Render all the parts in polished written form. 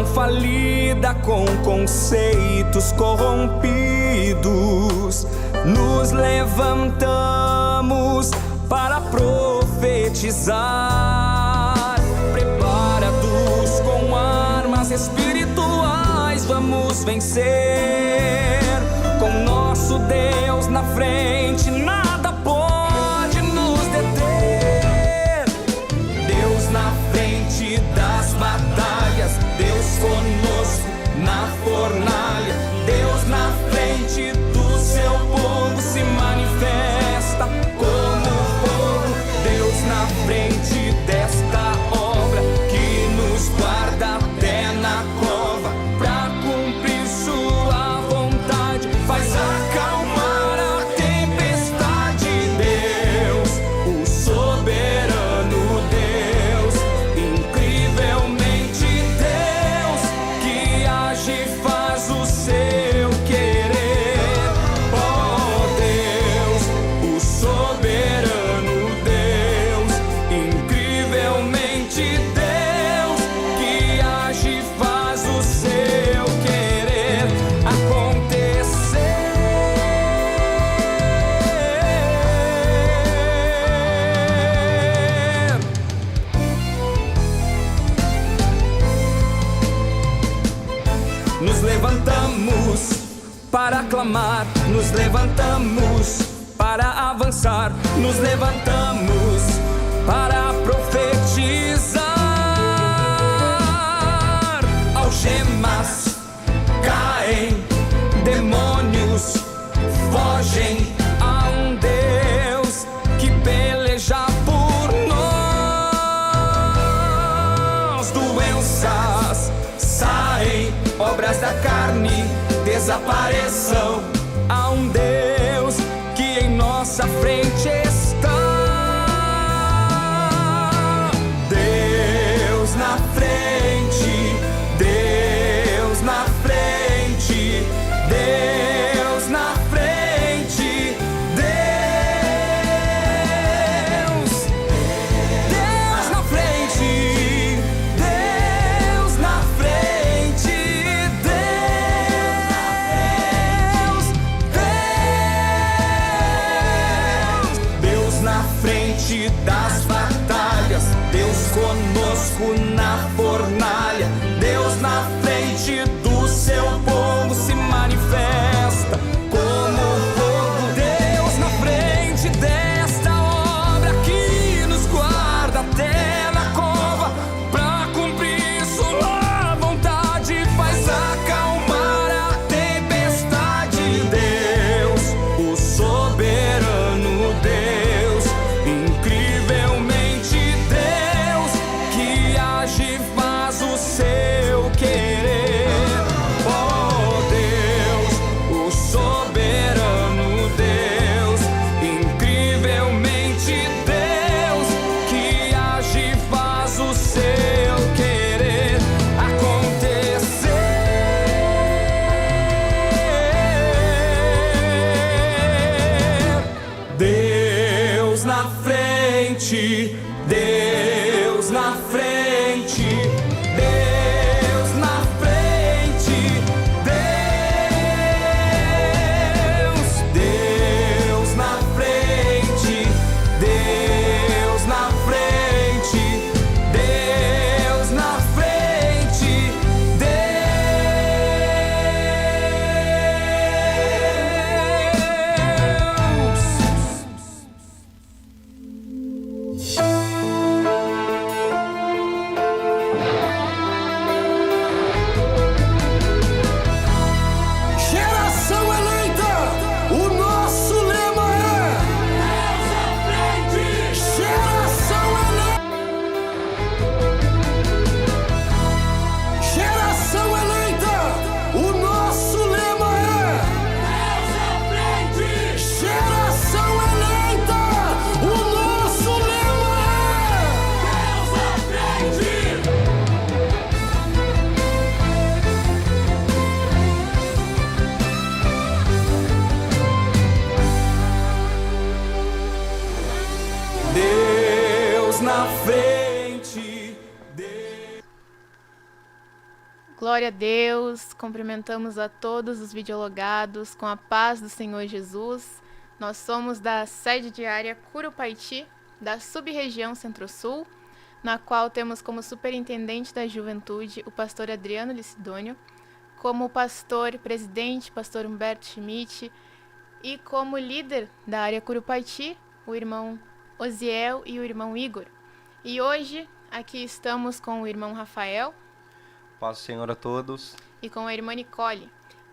geração falida com conceitos corrompidos, nos levantamos para profetizar. Preparados com armas espirituais, vamos vencer. Com nosso Deus na frente, nada pode nos deter. Deus na frente das batalhas, Deus conosco na fornalha. Deus na frente do seu povo se manifesta como fogo. Deus na frente desta obra que nos guarda até na cova, pra cumprir sua vontade, faz acalmar a tempestade. Deus, o soberano Deus, incrivelmente Deus, que age e faz o seu querer. Oh Deus, o soberano Deus, incrivelmente Deus, que age e faz o seu querer acontecer. Nos levantamos para clamar, nos levantamos para avançar, nos levantamos para profetizar. Algemas caem, demônios fogem, a um Deus que peleja por nós. Doenças saem, obras da carne desapareçam, há um Deus que em nossa frente está. Deus na frente, Deus na frente, Deus na frente, Deus, Deus na frente, Deus na frente, Deus na frente das batalhas, Deus conosco na fornalha. Deus na frente do seu povo se manifesta como fogo. Deus na frente desta obra que nos guarda até na cova, pra cumprir sua vontade, faz acalmar a tempestade. Deus, o soberano Deus, incrivelmente Deus, que age e faz o seu querer. Oh Deus, o soberano Deus, incrivelmente Deus, que age e faz o seu querer acontecer. Deus na frente, Deus na frente, Deus na frente, Deus, Deus na frente, Deus na frente, Deus na frente, Geração eleita, o nosso lema é Deus à frente. Geração eleita, geração eleita, o nosso lema é Deus à frente. Geração eleita, o nosso lema é Deus à frente. Deus na frente, Deus. Glória a Deus, cumprimentamos a todos os videologados com a paz do Senhor Jesus. Nós somos da sede diária Curupaiti, da sub-região Centro-Sul, na qual temos como superintendente da juventude o pastor Adriano Licidônio, como pastor presidente, pastor Humberto Schmidt, e como líder da área Curupaiti, o irmão Osiel e o irmão Igor. E hoje aqui estamos com o irmão Rafael. Paz do Senhor a todos. E com a irmã Nicole.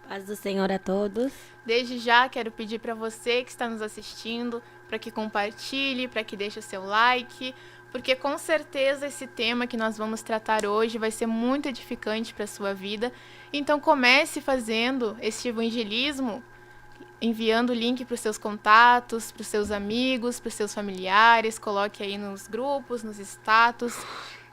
Paz do Senhor a todos. Desde já quero pedir para você que está nos assistindo, para que compartilhe, para que deixe o seu like, porque com certeza esse tema que nós vamos tratar hoje vai ser muito edificante para a sua vida. Então comece fazendo este evangelismo, enviando o link para os seus contatos, para os seus amigos, para os seus familiares, coloque aí nos grupos, nos status,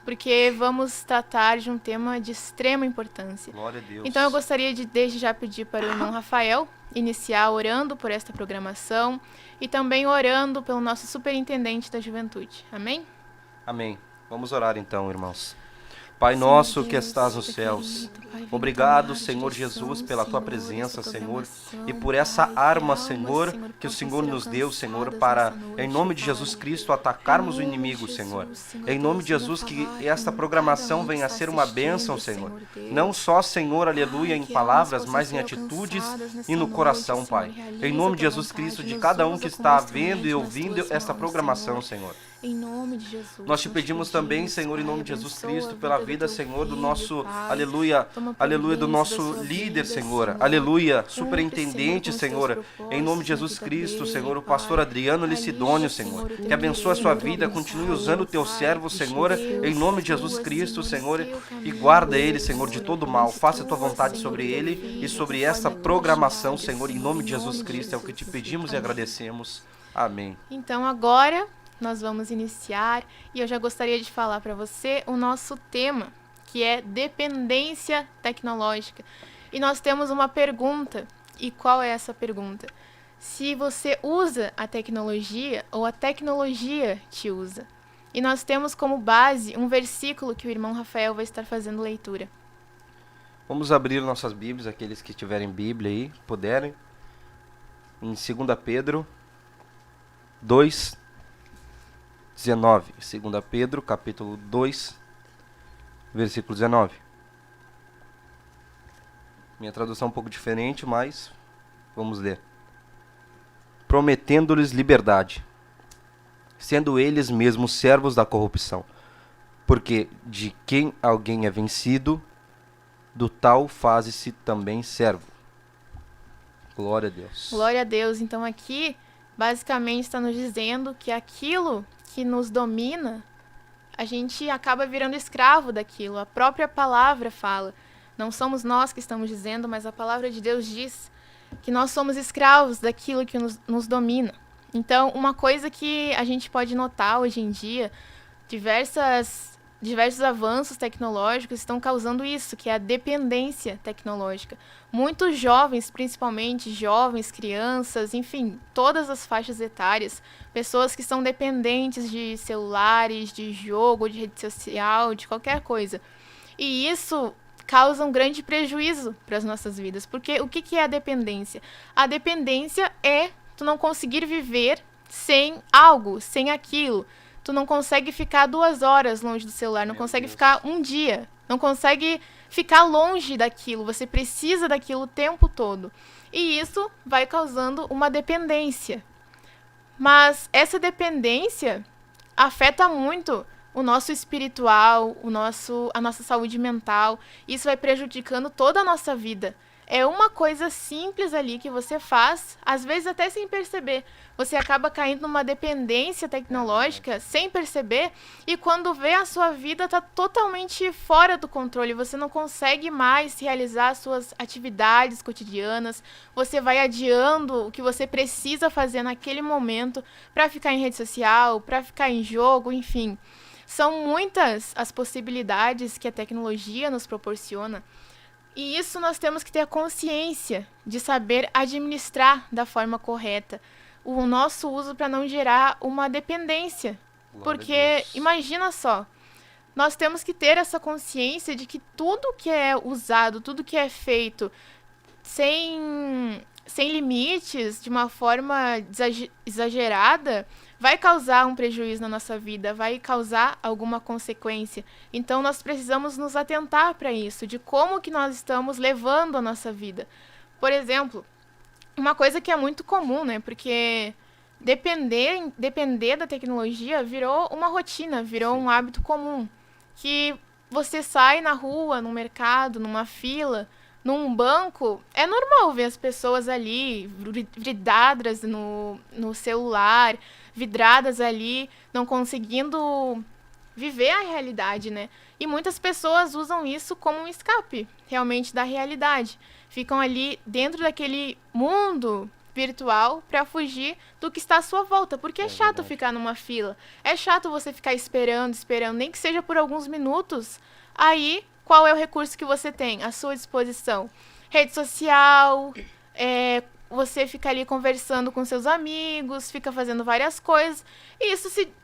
porque vamos tratar de um tema de extrema importância. Glória a Deus. Então eu gostaria de desde já pedir para o irmão Rafael iniciar orando por esta programação e também orando pelo nosso superintendente da juventude. Amém? Amém. Vamos orar então, irmãos. Pai nosso que estás nos céus, obrigado, Senhor Jesus, pela tua presença, Senhor, e por essa arma, Senhor, que o Senhor nos deu, Senhor, para, em nome de Jesus Cristo, atacarmos o inimigo, Senhor. Em nome de Jesus, que esta programação venha a ser uma bênção, Senhor. Não só, Senhor, aleluia, em palavras, mas em atitudes e no coração, Pai. Em nome de Jesus Cristo, de cada um que está vendo e ouvindo esta programação, Senhor. Em nome de Jesus. Nós te pedimos também, Senhor, em nome de Jesus Cristo, pela vida, Senhor, do nosso, aleluia, aleluia, do nosso líder, Senhor, aleluia, superintendente, Senhor, em nome de Jesus Cristo, Senhor, o pastor Adriano Licidônio, Senhor, que abençoe a sua vida, continue usando o teu servo, Senhor, em nome de Jesus Cristo, Senhor, e guarda ele, Senhor, de todo mal, faça a tua vontade sobre ele e sobre esta programação, Senhor, em nome de Jesus Cristo, é o que te pedimos e agradecemos. Amém. Então agora nós vamos iniciar e eu já gostaria de falar para você o nosso tema, que é dependência tecnológica. E nós temos uma pergunta. E qual é essa pergunta? Se você usa a tecnologia ou a tecnologia te usa. E nós temos como base um versículo que o irmão Rafael vai estar fazendo leitura. Vamos abrir nossas Bíblias, aqueles que tiverem Bíblia aí, puderem, em 2 Pedro 2, 19, 2 Pedro, capítulo 2, versículo 19. Minha tradução é um pouco diferente, mas vamos ler. Prometendo-lhes liberdade, sendo eles mesmos servos da corrupção, porque de quem alguém é vencido, do tal faze-se também servo. Glória a Deus. Glória a Deus. Então aqui, basicamente, está nos dizendo que aquilo que nos domina, a gente acaba virando escravo daquilo. A própria palavra fala. Não somos nós que estamos dizendo, mas a palavra de Deus diz que nós somos escravos daquilo que nos domina. Então, uma coisa que a gente pode notar hoje em dia, diversos avanços tecnológicos estão causando isso, que é a dependência tecnológica. Muitos jovens, principalmente jovens, crianças, enfim, todas as faixas etárias, pessoas que são dependentes de celulares, de jogo, de rede social, de qualquer coisa. E isso causa um grande prejuízo para as nossas vidas, porque o que é a dependência? A dependência é tu não conseguir viver sem algo, sem aquilo. Tu não consegue ficar 2 horas longe do celular, não consegue ficar um dia, não consegue ficar longe daquilo, você precisa daquilo o tempo todo. E isso vai causando uma dependência. Mas essa dependência afeta muito o nosso espiritual, a nossa saúde mental. Isso vai prejudicando toda a nossa vida. É uma coisa simples ali que você faz, às vezes até sem perceber. Você acaba caindo numa dependência tecnológica sem perceber, e quando vê, a sua vida está totalmente fora do controle. Você não consegue mais realizar as suas atividades cotidianas. Você vai adiando o que você precisa fazer naquele momento para ficar em rede social, para ficar em jogo, enfim. São muitas as possibilidades que a tecnologia nos proporciona. E isso nós temos que ter a consciência de saber administrar da forma correta o nosso uso para não gerar uma dependência. Porque imagina só, nós temos que ter essa consciência de que tudo que é usado, tudo que é feito sem limites, de uma forma exagerada, vai causar um prejuízo na nossa vida, vai causar alguma consequência. Então, nós precisamos nos atentar para isso, de como que nós estamos levando a nossa vida. Por exemplo, uma coisa que é muito comum, né? Porque depender da tecnologia virou uma rotina, virou um hábito comum. Que você sai na rua, no mercado, numa fila, num banco, é normal ver as pessoas ali vidradas no celular, vidradas ali, não conseguindo viver a realidade, né? E muitas pessoas usam isso como um escape, realmente, da realidade. Ficam ali dentro daquele mundo virtual para fugir do que está à sua volta, porque é chato ficar numa fila, é chato você ficar esperando, nem que seja por alguns minutos. Aí, qual é o recurso que você tem à sua disposição? Rede social, você fica ali conversando com seus amigos, fica fazendo várias coisas, e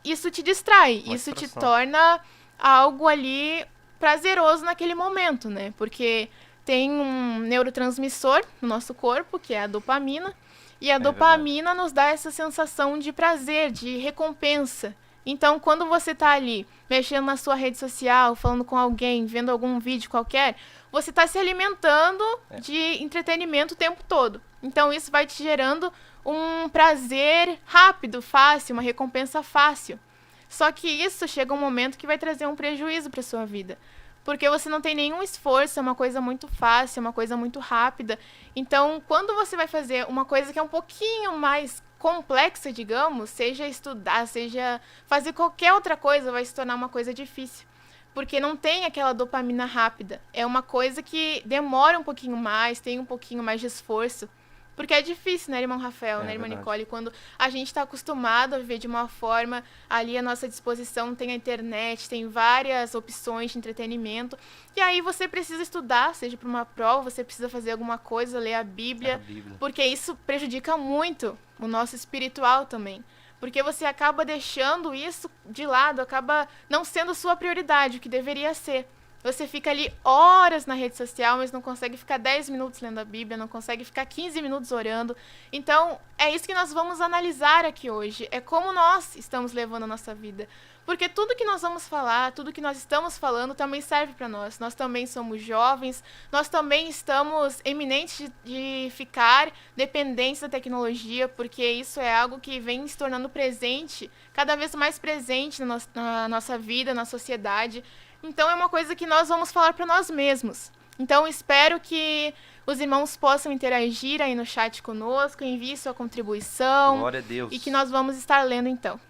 isso te distrai, isso te torna algo ali prazeroso naquele momento, né? Porque tem um neurotransmissor no nosso corpo, que é a dopamina, e a dopamina nos dá essa sensação de prazer, de recompensa. Então, quando você tá ali, mexendo na sua rede social, falando com alguém, vendo algum vídeo qualquer, você está se alimentando de entretenimento o tempo todo. Então, isso vai te gerando um prazer rápido, fácil, uma recompensa fácil. Só que isso chega um momento que vai trazer um prejuízo para sua vida. Porque você não tem nenhum esforço, é uma coisa muito fácil, é uma coisa muito rápida. Então, quando você vai fazer uma coisa que é um pouquinho mais complexa, digamos, seja estudar, seja fazer qualquer outra coisa, vai se tornar uma coisa difícil. Porque não tem aquela dopamina rápida. É uma coisa que demora um pouquinho mais, tem um pouquinho mais de esforço. Porque é difícil, né, irmão Rafael, né, irmã Nicole? Quando a gente está acostumado a viver de uma forma, ali à nossa disposição tem a internet, tem várias opções de entretenimento. E aí você precisa estudar, seja para uma prova, você precisa fazer alguma coisa, ler a Bíblia. Porque isso prejudica muito o nosso espiritual também. Porque você acaba deixando isso de lado, acaba não sendo sua prioridade, o que deveria ser. Você fica ali horas na rede social, mas não consegue ficar 10 minutos lendo a Bíblia, não consegue ficar 15 minutos orando. Então, é isso que nós vamos analisar aqui hoje. É como nós estamos levando a nossa vida. Porque tudo que nós vamos falar, tudo que nós estamos falando também serve para nós. Nós também somos jovens, nós também estamos eminentes de ficar dependentes da tecnologia, porque isso é algo que vem se tornando presente, cada vez mais presente na nossa vida, na sociedade. Então, é uma coisa que nós vamos falar para nós mesmos. Então, espero que os irmãos possam interagir aí no chat conosco, envie sua contribuição. Glória a Deus. E que nós vamos estar lendo, então.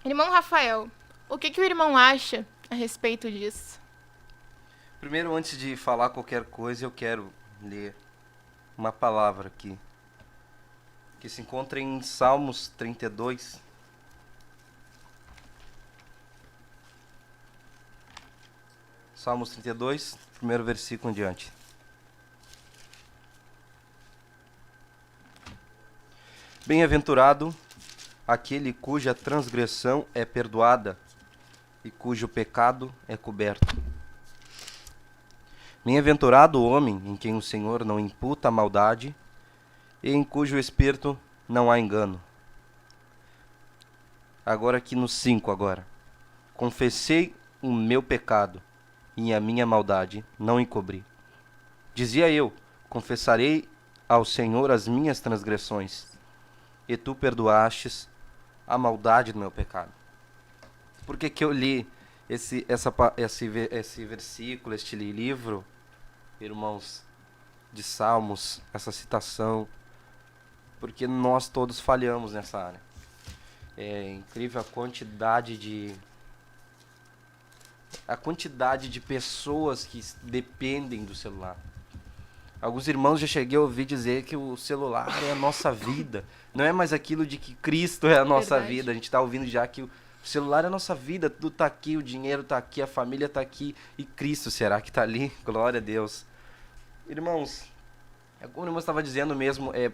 Irmão Rafael, o que o irmão acha a respeito disso? Primeiro, antes de falar qualquer coisa, eu quero ler uma palavra aqui, que se encontra em Salmos 32. Salmos 32, primeiro versículo em diante. Bem-aventurado aquele cuja transgressão é perdoada e cujo pecado é coberto. Bem-aventurado o homem em quem o Senhor não imputa a maldade e em cujo espírito não há engano. Agora aqui no 5 agora. Confessei o meu pecado e a minha maldade não encobri. Dizia eu, confessarei ao Senhor as minhas transgressões, e tu perdoastes a maldade do meu pecado. Por que eu li esse versículo, este livro, irmãos, de Salmos, essa citação? Porque nós todos falhamos nessa área. É incrível a quantidade de pessoas que dependem do celular. Alguns irmãos já cheguei a ouvir dizer que o celular é a nossa vida. Não é mais aquilo de que Cristo é a nossa vida. A gente está ouvindo já que o celular é a nossa vida. Tudo está aqui, o dinheiro está aqui, a família está aqui. E Cristo, será que está ali? Glória a Deus. Irmãos, como o irmão estava dizendo mesmo, é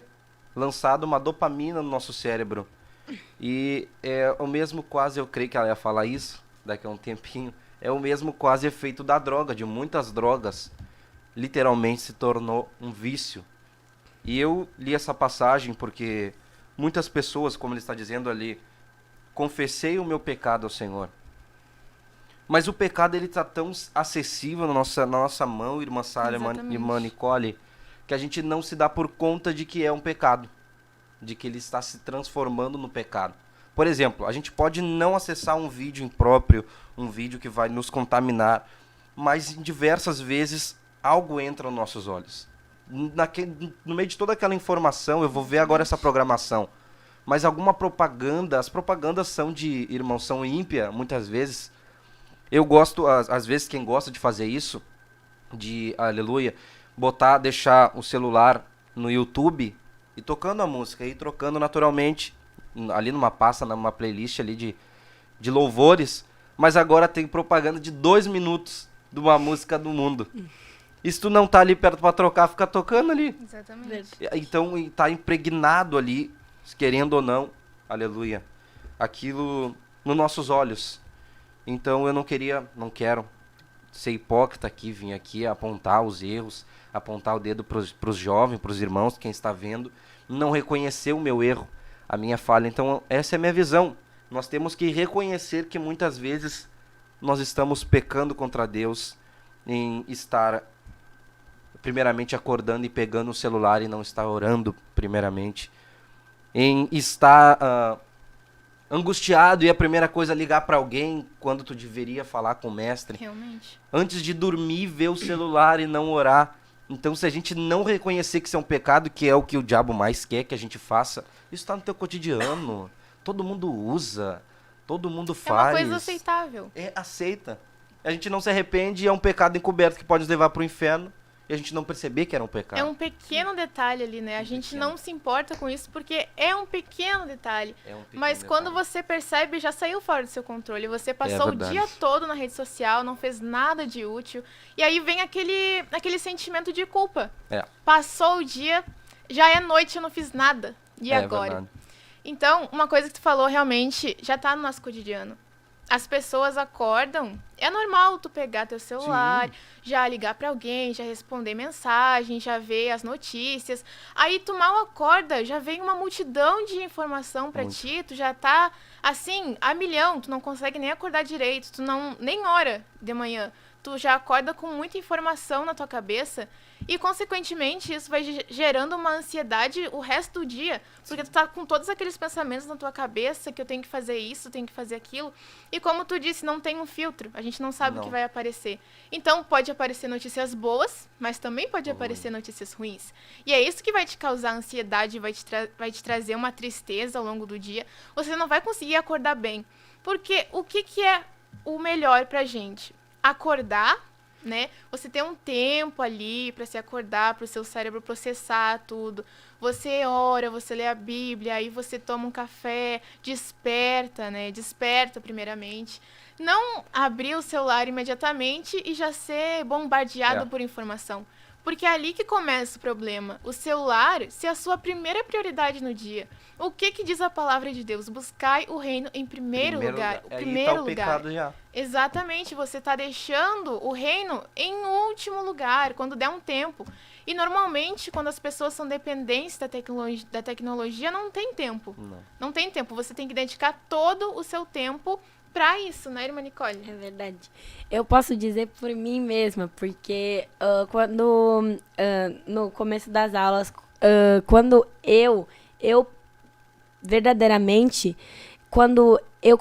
lançado uma dopamina no nosso cérebro. E é o mesmo, quase eu creio que ela ia falar isso, daqui a um tempinho. É o mesmo quase efeito da droga, de muitas drogas. Literalmente se tornou um vício. E eu li essa passagem porque muitas pessoas, como ele está dizendo ali, confessei o meu pecado ao Senhor. Mas o pecado ele está tão acessível na nossa mão, irmã Sara, irmã Nicole, que a gente não se dá por conta de que é um pecado, de que ele está se transformando no pecado. Por exemplo, a gente pode não acessar um vídeo impróprio, um vídeo que vai nos contaminar, mas diversas vezes algo entra nos nossos olhos. No meio de toda aquela informação, eu vou ver agora essa programação, mas alguma propaganda, as propagandas são são ímpia, muitas vezes. Eu gosto, às vezes quem gosta de fazer isso, aleluia, deixar o celular no YouTube e tocando a música e trocando naturalmente, ali numa pasta, numa playlist ali de louvores, mas agora tem propaganda de 2 minutos de uma música do mundo. E se tu não tá ali perto pra trocar, fica tocando ali. Exatamente. Então tá impregnado ali, querendo ou não, aleluia, aquilo nos nossos olhos. Então eu não quero ser hipócrita aqui, vim aqui apontar os erros, apontar o dedo pros jovens, pros irmãos, quem está vendo, não reconhecer o meu erro, a minha falha. Então essa é a minha visão. Nós temos que reconhecer que muitas vezes nós estamos pecando contra Deus em estar primeiramente acordando e pegando o celular e não estar orando primeiramente, em estar angustiado e a primeira coisa é ligar para alguém quando tu deveria falar com o mestre. Realmente. Antes de dormir, ver o celular e não orar. Então, se a gente não reconhecer que isso é um pecado, que é o que o diabo mais quer que a gente faça, isso está no teu cotidiano. Todo mundo usa, todo mundo faz. É uma coisa aceitável. Aceita. A gente não se arrepende e é um pecado encoberto que pode nos levar para o inferno. E a gente não perceber que era um pecado. É um pequeno detalhe ali, né? A gente não se importa com isso porque é um pequeno detalhe. Mas quando você percebe, já saiu fora do seu controle. Você passou o dia todo na rede social, não fez nada de útil. E aí vem aquele sentimento de culpa. Passou o dia, já é noite, eu não fiz nada. E agora? Verdade. Então, uma coisa que tu falou realmente já tá no nosso cotidiano. As pessoas acordam, é normal tu pegar teu celular, já ligar pra alguém, já responder mensagem, já ver as notícias. Aí tu mal acorda, já vem uma multidão de informação pra ti, tu já tá assim, a milhão, tu não consegue nem acordar direito, tu nem ora de manhã. Tu já acorda com muita informação na tua cabeça e, consequentemente, isso vai gerando uma ansiedade o resto do dia. Porque tu tá com todos aqueles pensamentos na tua cabeça que eu tenho que fazer isso, tenho que fazer aquilo. E como tu disse, não tem um filtro. A gente não sabe o que vai aparecer. Então, pode aparecer notícias boas, mas também pode aparecer notícias ruins. E é isso que vai te causar ansiedade, vai te trazer uma tristeza ao longo do dia. Você não vai conseguir acordar bem. Porque o que é o melhor pra gente? Acordar, né? Você ter um tempo ali para se acordar, para o seu cérebro processar tudo. Você ora, você lê a Bíblia, aí você toma um café, desperta, né? Desperta primeiramente. Não abrir o celular imediatamente e já ser bombardeado por informação. Porque é ali que começa o problema. O celular ser a sua primeira prioridade no dia. O que diz a palavra de Deus? Buscai o reino em primeiro lugar. O primeiro lugar. Pecado já. Exatamente. Você está deixando o reino em último lugar, quando der um tempo. E normalmente, quando as pessoas são dependentes da tecnologia, não tem tempo. Não tem tempo. Você tem que dedicar todo o seu tempo pra isso, né, irmã Nicole? É verdade. Eu posso dizer por mim mesma, porque quando no começo das aulas, quando eu verdadeiramente, quando eu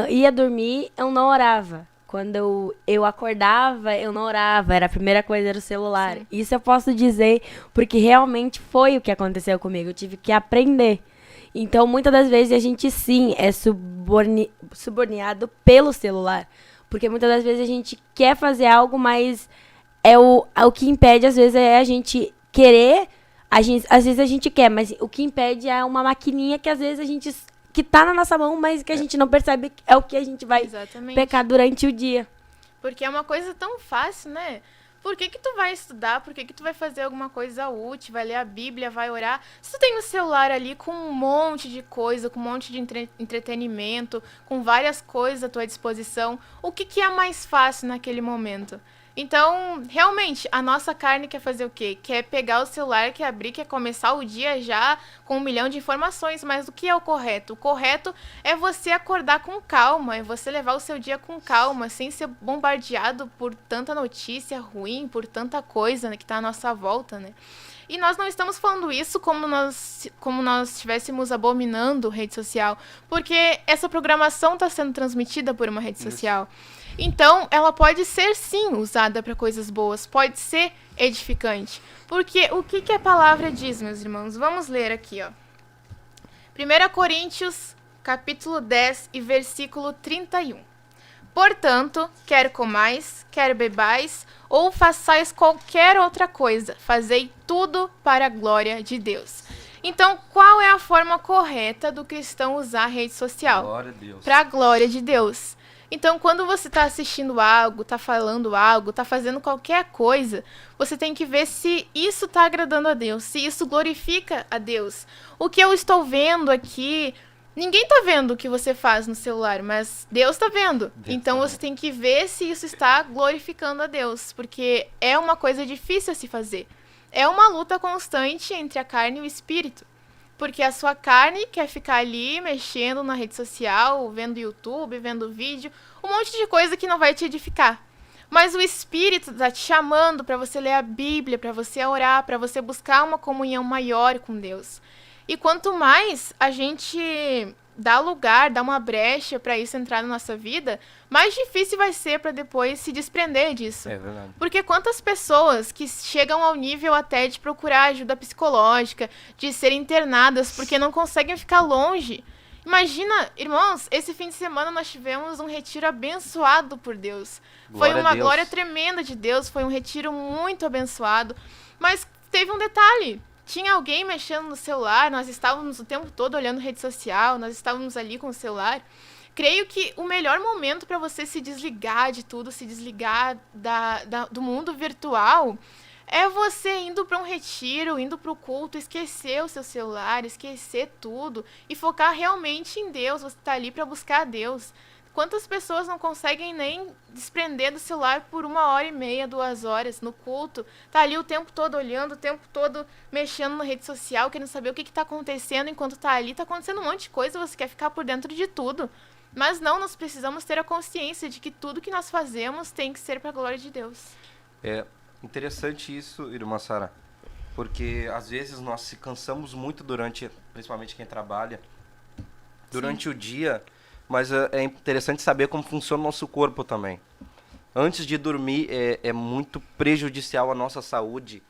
ia dormir, eu não orava. Quando eu acordava, eu não orava. Era a primeira coisa, era o celular. Sim. Isso eu posso dizer porque realmente foi o que aconteceu comigo. Eu tive que aprender. Então, muitas das vezes, a gente, sim, é subornado pelo celular. Porque muitas das vezes a gente quer fazer algo, mas o que impede, às vezes, é a gente querer. Às vezes a gente quer, mas o que impede é uma maquininha que, às vezes, que tá na nossa mão, mas que a gente não percebe é o que a gente vai pecar durante o dia. Porque é uma coisa tão fácil, né? Por que que tu vai estudar? Por que que tu vai fazer alguma coisa útil? Vai ler a Bíblia, vai orar? Se tu tem o celular ali com um monte de coisa, com um monte de entretenimento, com várias coisas à tua disposição, o que que é mais fácil naquele momento? Então, realmente, a nossa carne quer fazer o quê? Quer pegar o celular, quer abrir, quer começar o dia já com 1 milhão de informações. Mas o que é o correto? O correto é você acordar com calma, é você levar o seu dia com calma, sem ser bombardeado por tanta notícia ruim, por tanta coisa, né, que está à nossa volta, né? E nós não estamos falando isso como nós estivéssemos abominando rede social, porque essa programação está sendo transmitida por uma rede social. Então, ela pode ser, sim, usada para coisas boas, pode ser edificante. Porque o que a palavra diz, meus irmãos? Vamos ler aqui, ó. 1 Coríntios, capítulo 10 e versículo 31. Portanto, quer comais, quer bebais, ou façais qualquer outra coisa, fazei tudo para a glória de Deus. Então, qual é a forma correta do cristão usar a rede social? Glória a Deus. Para a glória de Deus. Então, quando você está assistindo algo, está falando algo, está fazendo qualquer coisa, você tem que ver se isso está agradando a Deus, se isso glorifica a Deus. O que eu estou vendo aqui, ninguém está vendo o que você faz no celular, mas Deus está vendo. Então, você tem que ver se isso está glorificando a Deus, porque é uma coisa difícil a se fazer. É uma luta constante entre a carne e o espírito. Porque a sua carne quer ficar ali mexendo na rede social, vendo YouTube, vendo vídeo, um monte de coisa que não vai te edificar. Mas o Espírito está te chamando para você ler a Bíblia, para você orar, para você buscar uma comunhão maior com Deus. E quanto mais a gente dá lugar, dá uma brecha para isso entrar na nossa vida, mais difícil vai ser para depois se desprender disso. É verdade. Porque quantas pessoas que chegam ao nível até de procurar ajuda psicológica, de serem internadas porque não conseguem ficar longe. Imagina, irmãos, esse fim de semana nós tivemos um retiro abençoado por Deus. Glória Foi a uma Deus. glória tremenda de Deus, foi um retiro muito abençoado. Mas teve um detalhe. Tinha alguém mexendo no celular, nós estávamos o tempo todo olhando rede social, nós estávamos ali com o celular. Creio que o melhor momento para você se desligar de tudo, se desligar do mundo virtual, é você indo para um retiro, indo para o culto, esquecer o seu celular, esquecer tudo e focar realmente em Deus. Você está ali para buscar a Deus. Quantas pessoas não conseguem nem desprender do celular por 1h30, 2 horas no culto? Tá ali o tempo todo olhando, o tempo todo mexendo na rede social, querendo saber o que está acontecendo enquanto tá ali. Tá acontecendo um monte de coisa, você quer ficar por dentro de tudo. Mas não, nós precisamos ter a consciência de que tudo que nós fazemos tem que ser para a glória de Deus. É interessante isso, irmã Sara, porque às vezes nós se cansamos muito durante, principalmente quem trabalha, durante o dia, mas é interessante saber como funciona o nosso corpo também. Antes de dormir, é muito prejudicial à nossa saúde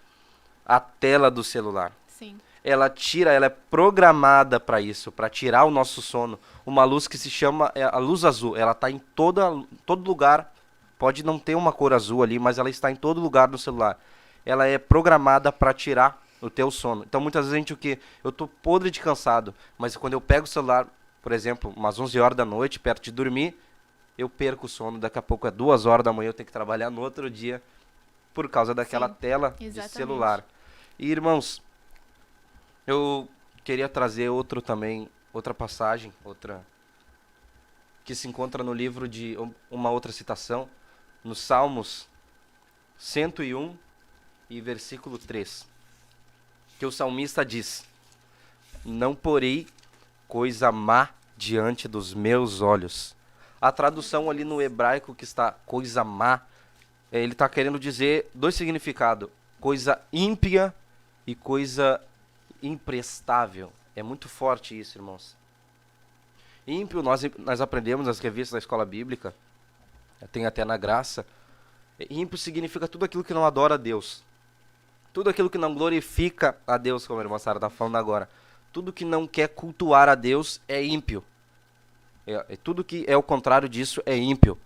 a tela do celular. Sim. Ela é programada para isso, para tirar o nosso sono. Uma luz que se chama a luz azul, ela está em todo lugar. Pode não ter uma cor azul ali, mas ela está em todo lugar no celular. Ela é programada para tirar o teu sono. Então muitas vezes a gente, o quê? Eu tô podre de cansado, mas quando eu pego o celular, por exemplo, umas 11 horas da noite, perto de dormir, eu perco o sono. Daqui a pouco é 2 horas da manhã, eu tenho que trabalhar no outro dia por causa daquela Sim, tela exatamente. de celular. E irmãos, eu queria trazer outra passagem, que se encontra no livro de uma outra citação, no Salmos 101 e versículo 3, que o salmista diz: não porei coisa má diante dos meus olhos. A tradução ali no hebraico que está coisa má, ele está querendo dizer 2 significados: coisa ímpia e coisa imprestável. É muito forte isso, irmãos. Ímpio, nós aprendemos nas revistas da escola bíblica, tem até na graça. Ímpio significa tudo aquilo que não adora a Deus. Tudo aquilo que não glorifica a Deus, como a irmã Sara está falando agora. Tudo que não quer cultuar a Deus é ímpio. Tudo que é o contrário disso é ímpio.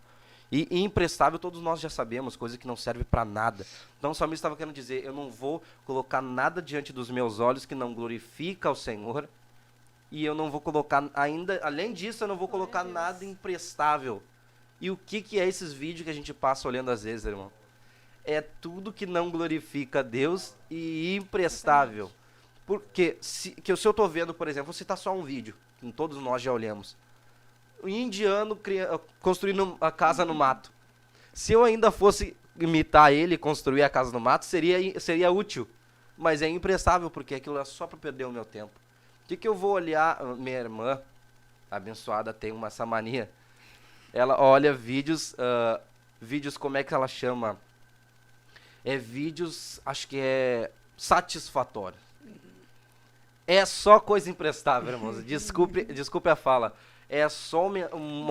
E imprestável todos nós já sabemos, coisa que não serve para nada. Então o salmista estava querendo dizer: eu não vou colocar nada diante dos meus olhos que não glorifica ao Senhor. E eu não vou colocar ainda, além disso, eu não vou colocar nada imprestável. E o que é esses vídeos que a gente passa olhando às vezes, irmão? é tudo que não glorifica a Deus e imprestável. Porque se eu tô vendo, por exemplo, vou citar só um vídeo, que todos nós já olhamos. O indiano construindo a casa no mato. Se eu ainda fosse imitar ele e construir a casa no mato, seria útil. Mas é imprestável, porque aquilo é só para perder o meu tempo. O que eu vou olhar? Minha irmã, abençoada, tem essa mania. Ela olha vídeos, como é que ela chama? Vídeos, acho que é satisfatório. É só coisa imprestável, irmãos. Desculpe a fala. É só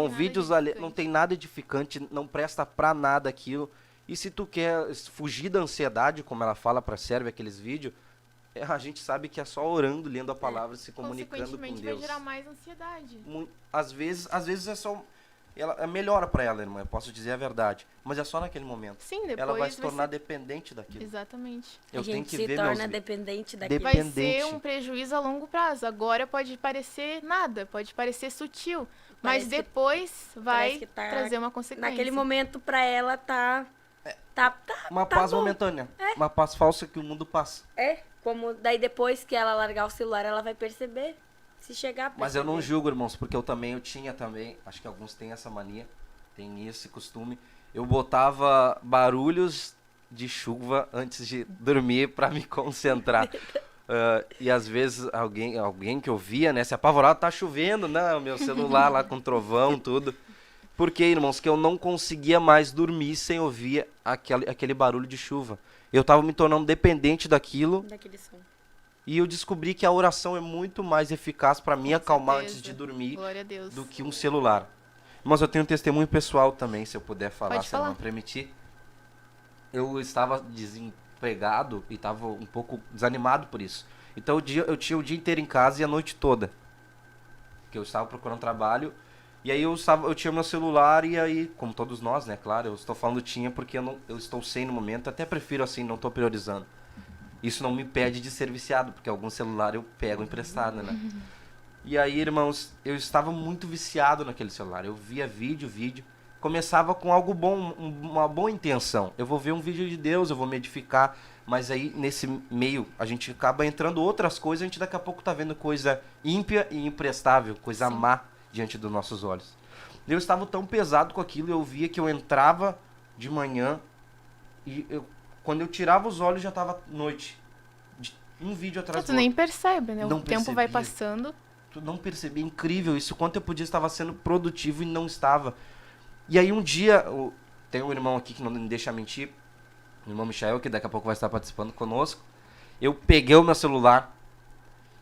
vídeos ali, não tem nada edificante, não presta pra nada aquilo. E se tu quer fugir da ansiedade, como ela fala pra serve aqueles vídeos, a gente sabe que é só orando, lendo a palavra, se comunicando com Deus. Vai gerar mais ansiedade. Às vezes é só... Ela melhora pra ela, irmã, eu posso dizer a verdade. Mas é só naquele momento. Sim, depois ela vai se tornar dependente daquilo. Exatamente. Eu A tenho gente que se ver torna dependente daquilo. Vai ser um prejuízo a longo prazo. Agora pode parecer nada, pode parecer sutil. Mas Parece depois vai que tá trazer uma consequência. Naquele momento, pra ela, tá Uma tá paz bom. momentânea. Uma paz falsa que o mundo passa. Como daí depois que ela largar o celular, ela vai perceber. Se chegar a perceber. Mas eu não julgo, irmãos, porque eu tinha também, acho que alguns têm essa mania, tem esse costume. Eu botava barulhos de chuva antes de dormir pra me concentrar. E às vezes alguém que eu via, né, se apavorava, tá chovendo, né, meu celular lá com trovão, tudo. Porque, irmãos, que eu não conseguia mais dormir sem ouvir aquele barulho de chuva. Eu tava me tornando dependente daquilo. Daquele som. E eu descobri que a oração é muito mais eficaz para me acalmar antes de dormir Glória a Deus. do que um celular. Mas eu tenho um testemunho pessoal também, se eu puder falar, Pode se falar. ela não permitir. Eu estava desempregado e estava um pouco desanimado por isso. Então eu tinha o dia inteiro em casa e a noite toda. Porque eu estava procurando trabalho. E aí eu tinha meu celular e aí, como todos nós, né, claro, eu estou falando tinha porque eu estou sem no momento, até prefiro assim, não estou priorizando. Isso não me impede de ser viciado, porque algum celular eu pego emprestado, né? E aí, irmãos, eu estava muito viciado naquele celular. Eu via vídeo, começava com algo bom, uma boa intenção. Eu vou ver um vídeo de Deus, eu vou me edificar, mas aí nesse meio a gente acaba entrando outras coisas, a gente daqui a pouco tá vendo coisa ímpia e imprestável, coisa má diante dos nossos olhos. Eu estava tão pesado com aquilo, eu via que eu entrava de manhã e quando eu tirava os olhos já estava noite. Um vídeo atrás do Tu outro. nem percebe, né? Não O tempo vai percebia. passando. Tu não percebia, incrível isso, quanto eu podia estar sendo produtivo e não estava. E aí um dia, tem um irmão aqui que não me deixa mentir, o irmão Michael, que daqui a pouco vai estar participando conosco. Eu peguei o meu celular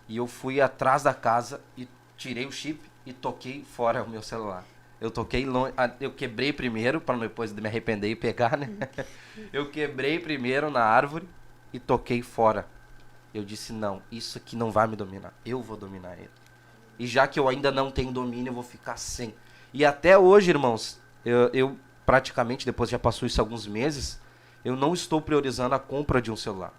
e eu fui atrás da casa e tirei o chip e toquei fora o meu celular. Eu toquei longe, eu quebrei primeiro, para depois me arrepender e pegar, né? Eu quebrei primeiro na árvore e toquei fora. Eu disse, não, isso aqui não vai me dominar, eu vou dominar ele. E já que eu ainda não tenho domínio, eu vou ficar sem. E até hoje, irmãos, eu praticamente, depois já passou isso alguns meses, eu não estou priorizando a compra de um celular.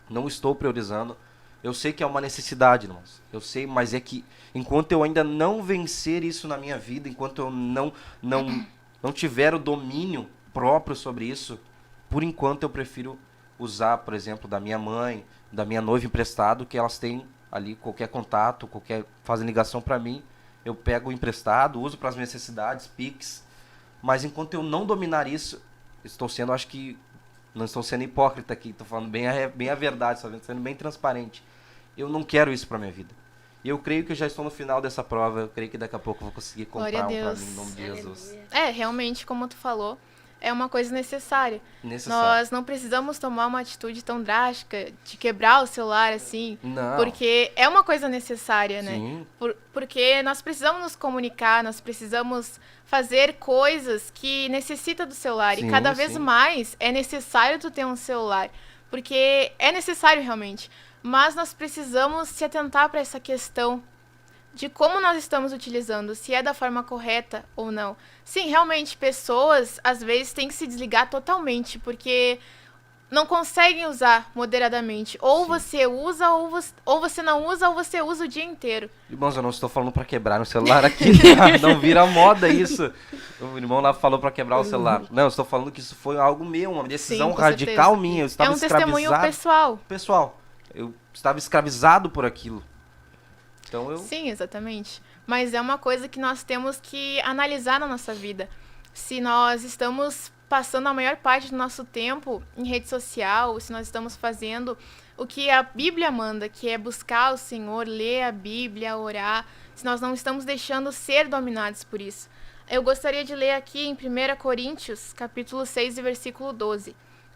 Não estou priorizando. Eu sei que é uma necessidade, irmãos. Eu sei, mas é que enquanto eu ainda não vencer isso na minha vida, enquanto eu não tiver o domínio próprio sobre isso, por enquanto eu prefiro usar, por exemplo, da minha mãe, da minha noiva emprestado, que elas têm ali qualquer contato, fazem ligação para mim, eu pego emprestado, uso para as minhas necessidades, Pix. Mas enquanto eu não dominar isso, acho que não estou sendo hipócrita aqui, estou falando bem a verdade, estou sendo bem transparente. Eu não quero isso para minha vida. E eu creio que eu já estou no final dessa prova, eu creio que daqui a pouco eu vou conseguir Glória comprar a um para Deus. mim, em nome de Jesus. Realmente, como tu falou, é uma coisa necessária. Necessário. Nós não precisamos tomar uma atitude tão drástica de quebrar o celular assim, Não. porque é uma coisa necessária, né? Sim. Porque nós precisamos nos comunicar, nós precisamos fazer coisas que necessitam do celular. Sim, E cada vez sim. mais é necessário tu ter um celular, porque é necessário realmente. Mas nós precisamos se atentar para essa questão de como nós estamos utilizando, se é da forma correta ou não. Sim, realmente, pessoas, às vezes, têm que se desligar totalmente, porque não conseguem usar moderadamente. Ou você usa, ou você não usa, ou você usa o dia inteiro. Irmãos, eu não estou falando pra quebrar o celular aqui, tá? Não vira moda isso. O irmão lá falou pra quebrar o celular. Não, eu estou falando que isso foi algo meu, uma decisão com radical certeza. minha. Eu estava É um testemunho escravizado. pessoal. Pessoal, eu estava escravizado por aquilo. Então eu... Sim, exatamente. Mas é uma coisa que nós temos que analisar na nossa vida. Se nós estamos passando a maior parte do nosso tempo em rede social, se nós estamos fazendo o que a Bíblia manda, que é buscar o Senhor, ler a Bíblia, orar, se nós não estamos deixando ser dominados por isso. Eu gostaria de ler aqui em 1 Coríntios, capítulo 6, versículo 12.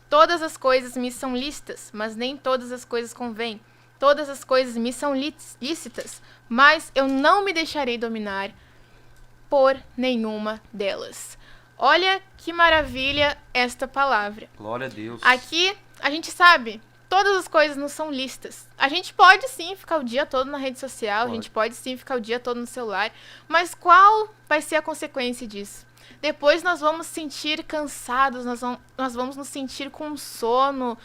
Todas as coisas me são lícitas, mas nem todas as coisas convêm. Todas as coisas me são lícitas, mas eu não me deixarei dominar por nenhuma delas. Olha que maravilha esta palavra. Glória a Deus. Aqui a gente sabe, todas as coisas não são listas. A gente pode sim ficar o dia todo na rede social, Pode. a gente pode sim ficar o dia todo no celular, mas qual vai ser a consequência disso? Depois nós vamos sentir cansados, nós vamos nos sentir com sono.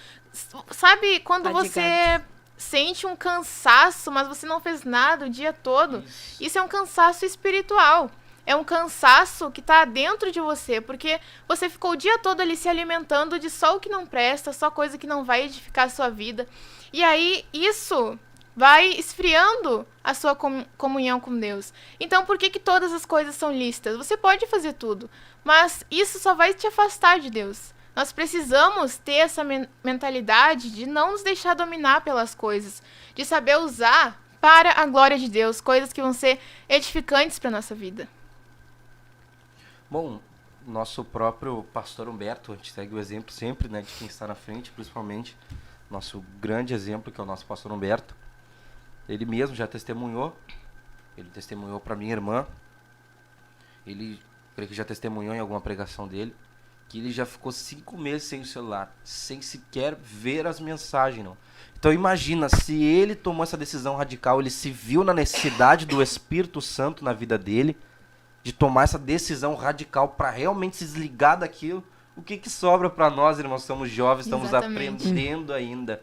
Sabe quando você sente um cansaço, mas você não fez nada o dia todo? Isso é um cansaço espiritual. É um cansaço que está dentro de você, porque você ficou o dia todo ali se alimentando de só o que não presta, só coisa que não vai edificar a sua vida. E aí, isso vai esfriando a sua comunhão com Deus. Então, por que todas as coisas são lícitas? Você pode fazer tudo, mas isso só vai te afastar de Deus. Nós precisamos ter essa mentalidade de não nos deixar dominar pelas coisas, de saber usar para a glória de Deus, coisas que vão ser edificantes para a nossa vida. Bom, nosso próprio pastor Humberto, a gente segue o exemplo sempre, né, de quem está na frente, principalmente nosso grande exemplo, que é o nosso pastor Humberto. Ele mesmo já testemunhou, ele testemunhou para minha irmã, ele, creio que já testemunhou em alguma pregação dele, que ele já ficou 5 meses sem o celular, sem sequer ver as mensagens, não. Então imagina, se ele tomou essa decisão radical, ele se viu na necessidade do Espírito Santo na vida dele, de tomar essa decisão radical para realmente se desligar daquilo, o que sobra para nós, irmãos? Somos jovens, estamos aprendendo ainda.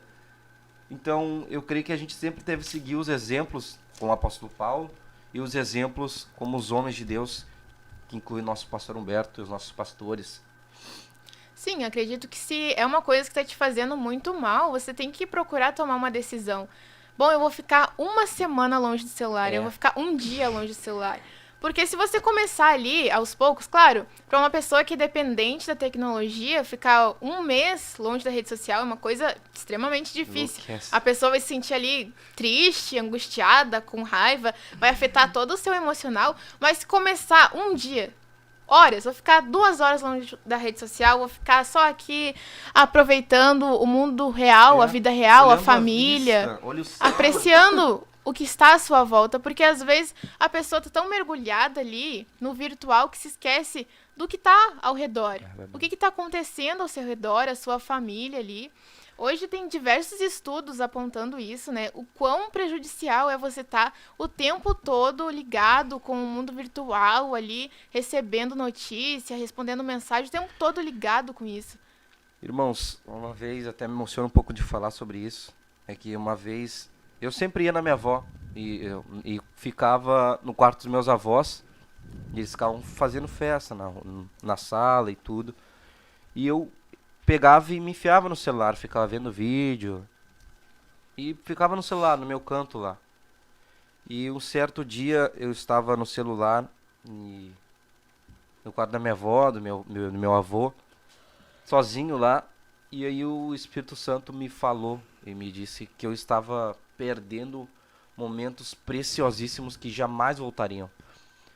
Então, eu creio que a gente sempre deve seguir os exemplos como o apóstolo Paulo e os exemplos como os homens de Deus, que inclui o nosso pastor Humberto e os nossos pastores. Sim, acredito que se é uma coisa que está te fazendo muito mal, você tem que procurar tomar uma decisão. Bom, eu vou ficar uma semana longe do celular, eu vou ficar um dia longe do celular. Porque se você começar ali, aos poucos, claro, para uma pessoa que é dependente da tecnologia, ficar um mês longe da rede social é uma coisa extremamente difícil. A pessoa vai se sentir ali triste, angustiada, com raiva, vai afetar todo o seu emocional. Mas se começar um dia, horas, vou ficar 2 horas longe da rede social, vou ficar só aqui aproveitando o mundo real, a vida real, a família, apreciando o que está à sua volta, porque às vezes a pessoa está tão mergulhada ali no virtual que se esquece do que está ao redor. O que está acontecendo ao seu redor, a sua família ali. Hoje tem diversos estudos apontando isso, né? O quão prejudicial é você estar o tempo todo ligado com o mundo virtual ali, recebendo notícia, respondendo mensagem, o tempo todo ligado com isso. Irmãos, uma vez, até me emociona um pouco de falar sobre isso, é que uma vez eu sempre ia na minha avó e ficava no quarto dos meus avós, e eles ficavam fazendo festa na sala e tudo, e eu pegava e me enfiava no celular, ficava vendo vídeo, e ficava no celular, no meu canto lá. E um certo dia eu estava no celular, no quarto da minha avó, do meu avô, sozinho lá, e aí o Espírito Santo me falou e me disse que eu estava perdendo momentos preciosíssimos que jamais voltariam.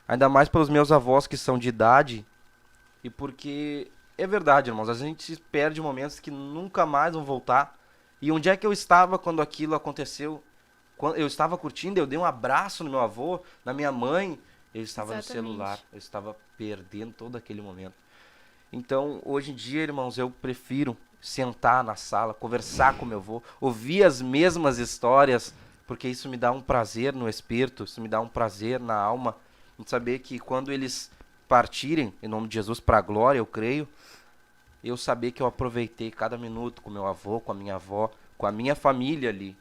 Ainda mais pelos meus avós que são de idade, e porque é verdade, irmãos, a gente perde momentos que nunca mais vão voltar. E onde é que eu estava quando aquilo aconteceu? Quando eu estava curtindo, eu dei um abraço no meu avô, na minha mãe, eu estava no celular, eu estava perdendo todo aquele momento. Então, hoje em dia, irmãos, eu prefiro sentar na sala, conversar com meu avô, ouvir as mesmas histórias, porque isso me dá um prazer no espírito, isso me dá um prazer na alma, de saber que quando eles partirem, em nome de Jesus, para a glória, eu creio, eu saber que eu aproveitei cada minuto com meu avô, com a minha avó, com a minha família ali.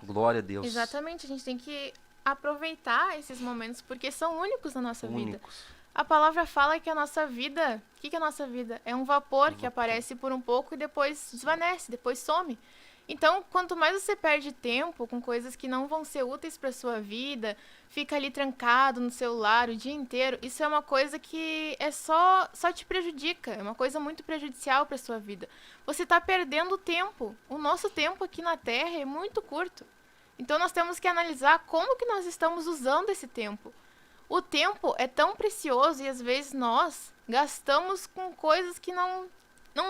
Glória a Deus. Exatamente, a gente tem que aproveitar esses momentos, porque são únicos na nossa vida. Únicos. A palavra fala que a nossa vida... O que é a nossa vida? É um vapor que aparece por um pouco e depois desvanece, depois some. Então, quanto mais você perde tempo com coisas que não vão ser úteis para sua vida, fica ali trancado no celular o dia inteiro, isso é uma coisa que é só te prejudica, é uma coisa muito prejudicial para sua vida. Você está perdendo tempo. O nosso tempo aqui na Terra é muito curto. Então, nós temos que analisar como que nós estamos usando esse tempo. O tempo é tão precioso e às vezes nós gastamos com coisas que não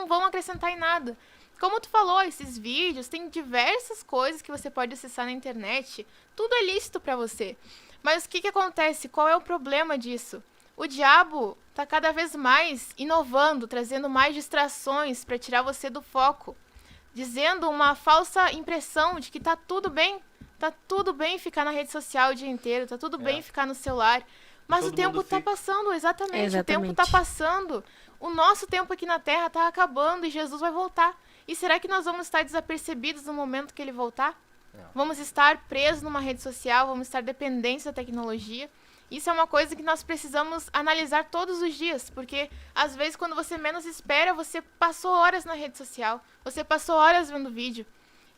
vão acrescentar em nada. Como tu falou, esses vídeos, tem diversas coisas que você pode acessar na internet. Tudo é lícito para você. Mas o que acontece? Qual é o problema disso? O diabo está cada vez mais inovando, trazendo mais distrações para tirar você do foco. Dizendo uma falsa impressão de que tá tudo bem. Tá tudo bem ficar na rede social o dia inteiro, tá tudo bem ficar no celular. Mas Todo o tempo mundo tá fica. passando, exatamente. O tempo Exatamente. tá passando. O nosso tempo aqui na Terra tá acabando e Jesus vai voltar. E será que nós vamos estar desapercebidos no momento que ele voltar? Vamos estar presos numa rede social, vamos estar dependentes da tecnologia. Isso é uma coisa que nós precisamos analisar todos os dias, porque às vezes quando você menos espera, você passou horas na rede social, você passou horas vendo vídeo.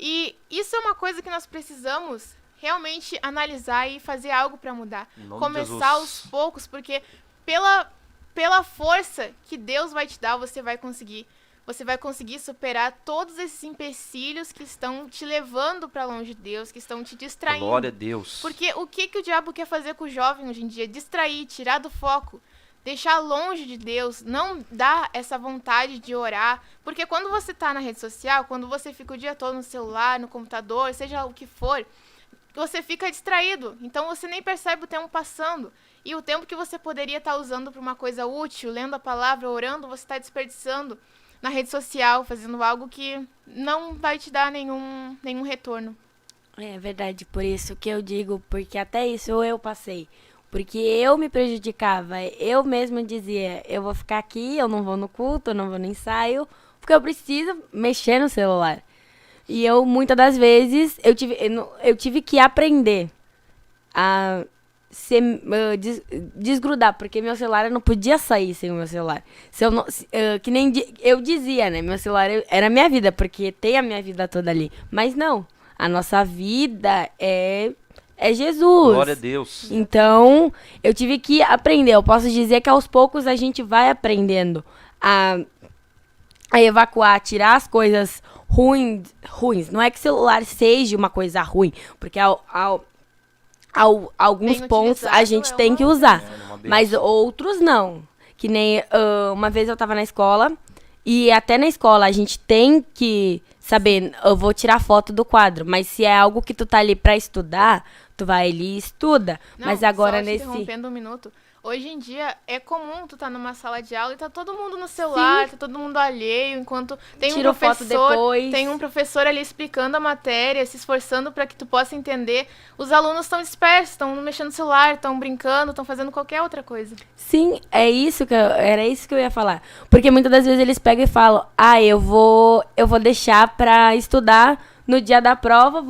E isso é uma coisa que nós precisamos realmente analisar e fazer algo para mudar. Em nome de Começar Jesus. aos poucos, porque pela força que Deus vai te dar, você vai conseguir. Você vai conseguir superar todos esses empecilhos que estão te levando para longe de Deus, que estão te distraindo. Glória a Deus. Porque o que o diabo quer fazer com o jovem hoje em dia? Distrair, tirar do foco, deixar longe de Deus, não dar essa vontade de orar. Porque quando você está na rede social, quando você fica o dia todo no celular, no computador, seja o que for, você fica distraído. Então você nem percebe o tempo passando. E o tempo que você poderia estar usando para uma coisa útil, lendo a palavra, orando, você está desperdiçando na rede social, fazendo algo que não vai te dar nenhum retorno. É verdade, por isso que eu digo, porque até isso eu passei. Porque eu me prejudicava, eu mesma dizia, eu vou ficar aqui, eu não vou no culto, eu não vou no ensaio, porque eu preciso mexer no celular. E eu, muitas das vezes, eu tive que aprender a desgrudar, porque meu celular eu não podia sair sem o meu celular. Se eu não, que nem eu dizia, né? Meu celular era a minha vida, porque tem a minha vida toda ali. Mas não, a nossa vida é Jesus. Glória a Deus. Então, eu tive que aprender. Eu posso dizer que aos poucos a gente vai aprendendo a evacuar, tirar as coisas ruins. Não é que o celular seja uma coisa ruim, porque alguns Bem pontos a utilizado gente é tem uma que usar, uma benção. mas outros não. Que nem uma vez eu tava na escola e até na escola a gente tem que saber, eu vou tirar foto do quadro, mas se é algo que tu tá ali pra estudar, tu vai ali e estuda. Não, Mas agora só te nesse interrompendo um minuto. Hoje em dia é comum tu tá numa sala de aula e tá todo mundo no celular, tá todo mundo alheio, enquanto tem Tira um foto professor, depois. tem um professor ali explicando a matéria, se esforçando para que tu possa entender. Os alunos estão dispersos, estão mexendo no celular, estão brincando, estão fazendo qualquer outra coisa. Sim, era isso que eu ia falar. Porque muitas das vezes eles pegam e falam, eu vou deixar pra estudar no dia da prova,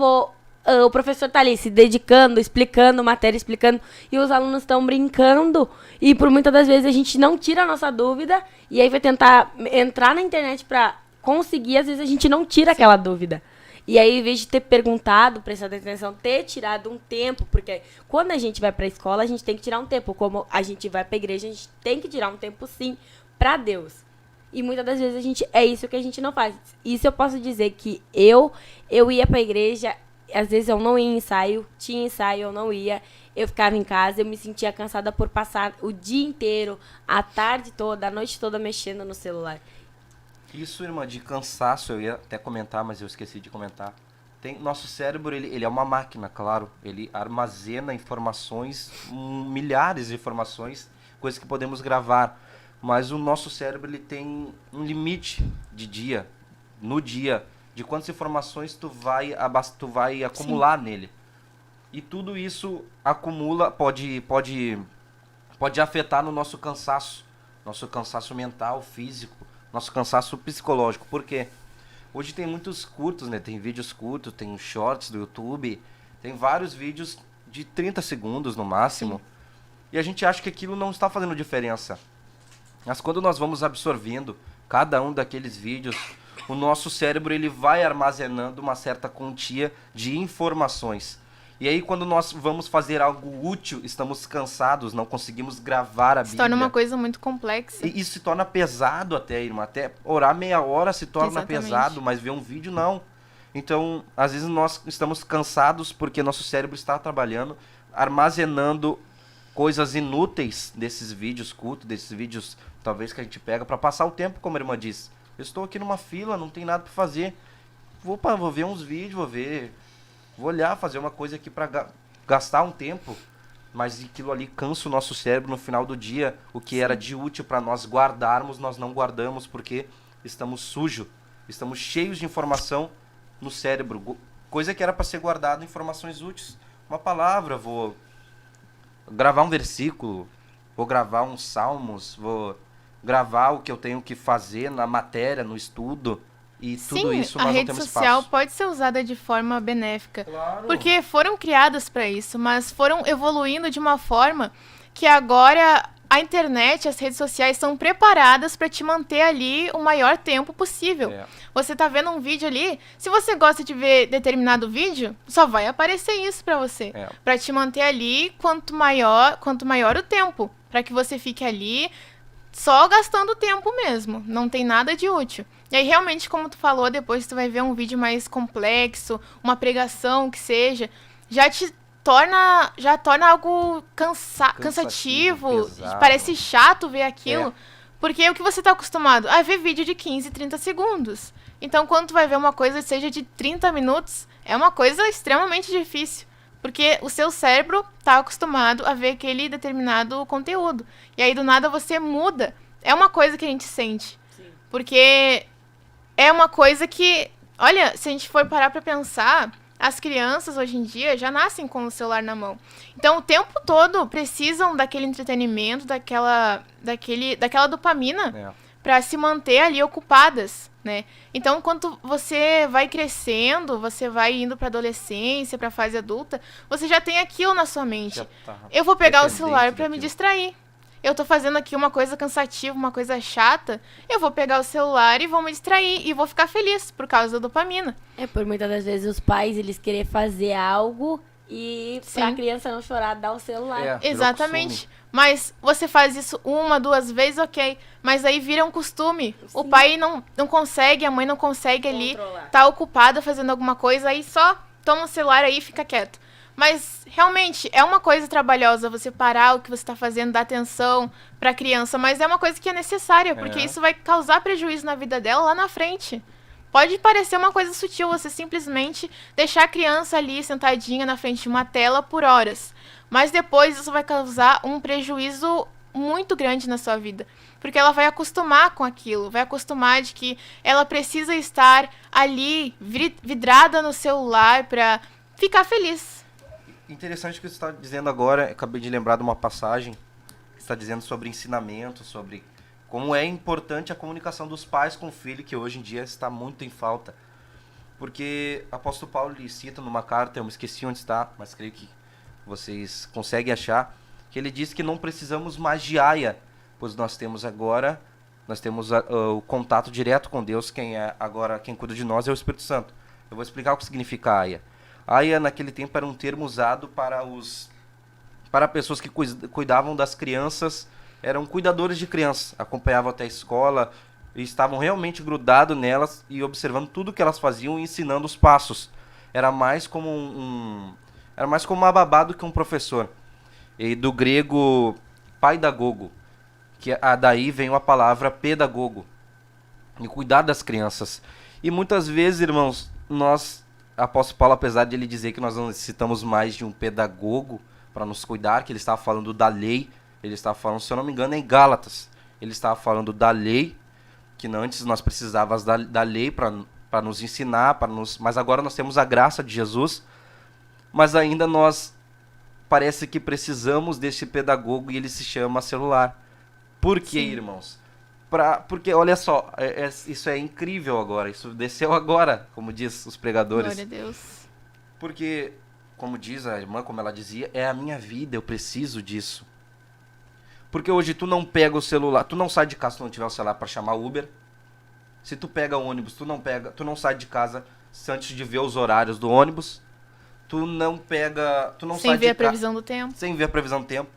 o professor tá ali se dedicando, explicando matéria, explicando, e os alunos estão brincando, e por muitas das vezes a gente não tira a nossa dúvida, e aí vai tentar entrar na internet pra conseguir, às vezes a gente não tira aquela dúvida. E aí, em vez de ter perguntado, prestado atenção, ter tirado um tempo, porque quando a gente vai pra escola, a gente tem que tirar um tempo. Como a gente vai pra igreja, a gente tem que tirar um tempo, sim, pra Deus. E muitas das vezes é isso que a gente não faz. Isso eu posso dizer que eu ia pra igreja, às vezes eu não ia em ensaio, tinha ensaio, eu não ia. Eu ficava em casa, eu me sentia cansada por passar o dia inteiro, a tarde toda, a noite toda mexendo no celular. Isso, irmã, de cansaço, eu ia até comentar, mas eu esqueci de comentar. Nosso cérebro, ele é uma máquina, claro. Ele armazena informações, milhares de informações, coisas que podemos gravar. Mas o nosso cérebro, ele tem um limite de dia, no dia, de quantas informações tu vai acumular nele. E tudo isso acumula, pode afetar no nosso cansaço mental, físico, nosso cansaço psicológico. Por quê? Hoje tem muitos curtos, né? Tem vídeos curtos, tem shorts do YouTube, tem vários vídeos de 30 segundos no máximo. E a gente acha que aquilo não está fazendo diferença. Mas quando nós vamos absorvendo cada um daqueles vídeos, o nosso cérebro ele vai armazenando uma certa quantia de informações. E aí quando nós vamos fazer algo útil, estamos cansados, não conseguimos gravar a Se Bíblia. torna uma coisa muito complexa. E isso se torna pesado até, irmã. Até orar meia hora se torna Exatamente. pesado, mas ver um vídeo não. Então, às vezes nós estamos cansados porque nosso cérebro está trabalhando, armazenando coisas inúteis desses vídeos cultos, desses vídeos talvez que a gente pega para passar o tempo, como a irmã disse. Eu estou aqui numa fila, não tem nada para fazer. Vou ver uns vídeos, vou olhar, fazer uma coisa aqui para gastar um tempo. Mas aquilo ali cansa o nosso cérebro no final do dia. O que era de útil para nós guardarmos, nós não guardamos porque estamos sujos, estamos cheios de informação no cérebro. Coisa que era para ser guardada, informações úteis. Uma palavra, vou gravar um versículo, vou gravar uns salmos, vou gravar o que eu tenho que fazer na matéria, no estudo. E tudo Sim, isso a nós não rede temos social espaço. pode ser usada de forma benéfica. Claro. Porque foram criadas para isso, mas foram evoluindo de uma forma que agora a internet, as redes sociais são preparadas para te manter ali o maior tempo possível. É. Você tá vendo um vídeo ali, se você gosta de ver determinado vídeo, só vai aparecer isso para você, É. para te manter ali quanto maior o tempo, para que você fique ali só gastando tempo mesmo, não tem nada de útil. E aí realmente, como tu falou, depois tu vai ver um vídeo mais complexo, uma pregação que seja, já torna algo cansativo, pesado. parece chato ver aquilo, É. porque o que você tá acostumado a ver vídeo de 15, 30 segundos. Então, quando tu vai ver uma coisa que seja de 30 minutos, é uma coisa extremamente difícil. Porque o seu cérebro tá acostumado a ver aquele determinado conteúdo. E aí, do nada, você muda. É uma coisa que a gente sente. Porque é uma coisa que... Olha, se a gente for parar pra pensar, as crianças hoje em dia já nascem com o celular na mão. Então, o tempo todo precisam daquele entretenimento, daquela dopamina É. para se manter ali ocupadas, né? Então, quando você vai crescendo, você vai indo para adolescência, para fase adulta, você já tem aquilo na sua mente. Já tá Eu vou pegar o dependente celular para me daquilo. distrair. Eu tô fazendo aqui uma coisa cansativa, uma coisa chata, eu vou pegar o celular e vou me distrair e vou ficar feliz por causa da dopamina. É por muitas das vezes os pais, eles querem fazer algo e pra Sim. criança não chorar, dar o celular. É. virou Exatamente. costume. Mas você faz isso 1, 2 vezes, ok. Mas aí vira um costume. O Sim. pai não consegue, a mãe não consegue ali, Controlar. tá ocupada fazendo alguma coisa, aí só toma o celular aí e fica quieto. Mas realmente é uma coisa trabalhosa você parar o que você tá fazendo, dar atenção pra criança, mas é uma coisa que é necessária, porque É. isso vai causar prejuízo na vida dela lá na frente. Pode parecer uma coisa sutil você simplesmente deixar a criança ali sentadinha na frente de uma tela por horas. Mas depois isso vai causar um prejuízo muito grande na sua vida. Porque ela vai acostumar com aquilo, vai acostumar de que ela precisa estar ali, vidrada no celular pra ficar feliz. Interessante o que você está dizendo agora. Eu acabei de lembrar de uma passagem que está dizendo sobre ensinamento, sobre como é importante a comunicação dos pais com o filho, que hoje em dia está muito em falta. Porque o apóstolo Paulo lhe cita numa carta, eu me esqueci onde está, mas creio que vocês conseguem achar, que ele diz que não precisamos mais de aia, pois nós temos o contato direto com Deus. Quem cuida de nós é o Espírito Santo. Eu vou explicar o que significa aia. Aia, naquele tempo, era um termo usado para pessoas que cuidavam das crianças, eram cuidadores de crianças, acompanhavam até a escola e estavam realmente grudados nelas e observando tudo que elas faziam e ensinando os passos. Era mais como uma babá do que um professor. E do grego paidagogo, que daí vem a palavra pedagogo, e cuidar das crianças. E muitas vezes, irmãos, apóstolo Paulo, apesar de ele dizer que nós não necessitamos mais de um pedagogo para nos cuidar, que ele estava falando da lei, ele estava falando, se eu não me engano, em Gálatas, ele estava falando da lei, que antes nós precisávamos da lei para nos ensinar, mas agora nós temos a graça de Jesus, mas ainda nós parece que precisamos desse pedagogo e ele se chama celular. Por quê, irmãos? Porque, olha só, isso é incrível agora, isso desceu agora, como diz os pregadores. Glória a Deus. Porque, como diz a irmã, como ela dizia, é a minha vida, eu preciso disso. Porque hoje tu não pega o celular, tu não sai de casa se tu não tiver o celular para chamar Uber. Se tu pega o ônibus, tu não sai de casa antes de ver os horários do ônibus. Tu não Sem sai ver de a previsão do tempo. sem ver a previsão do tempo,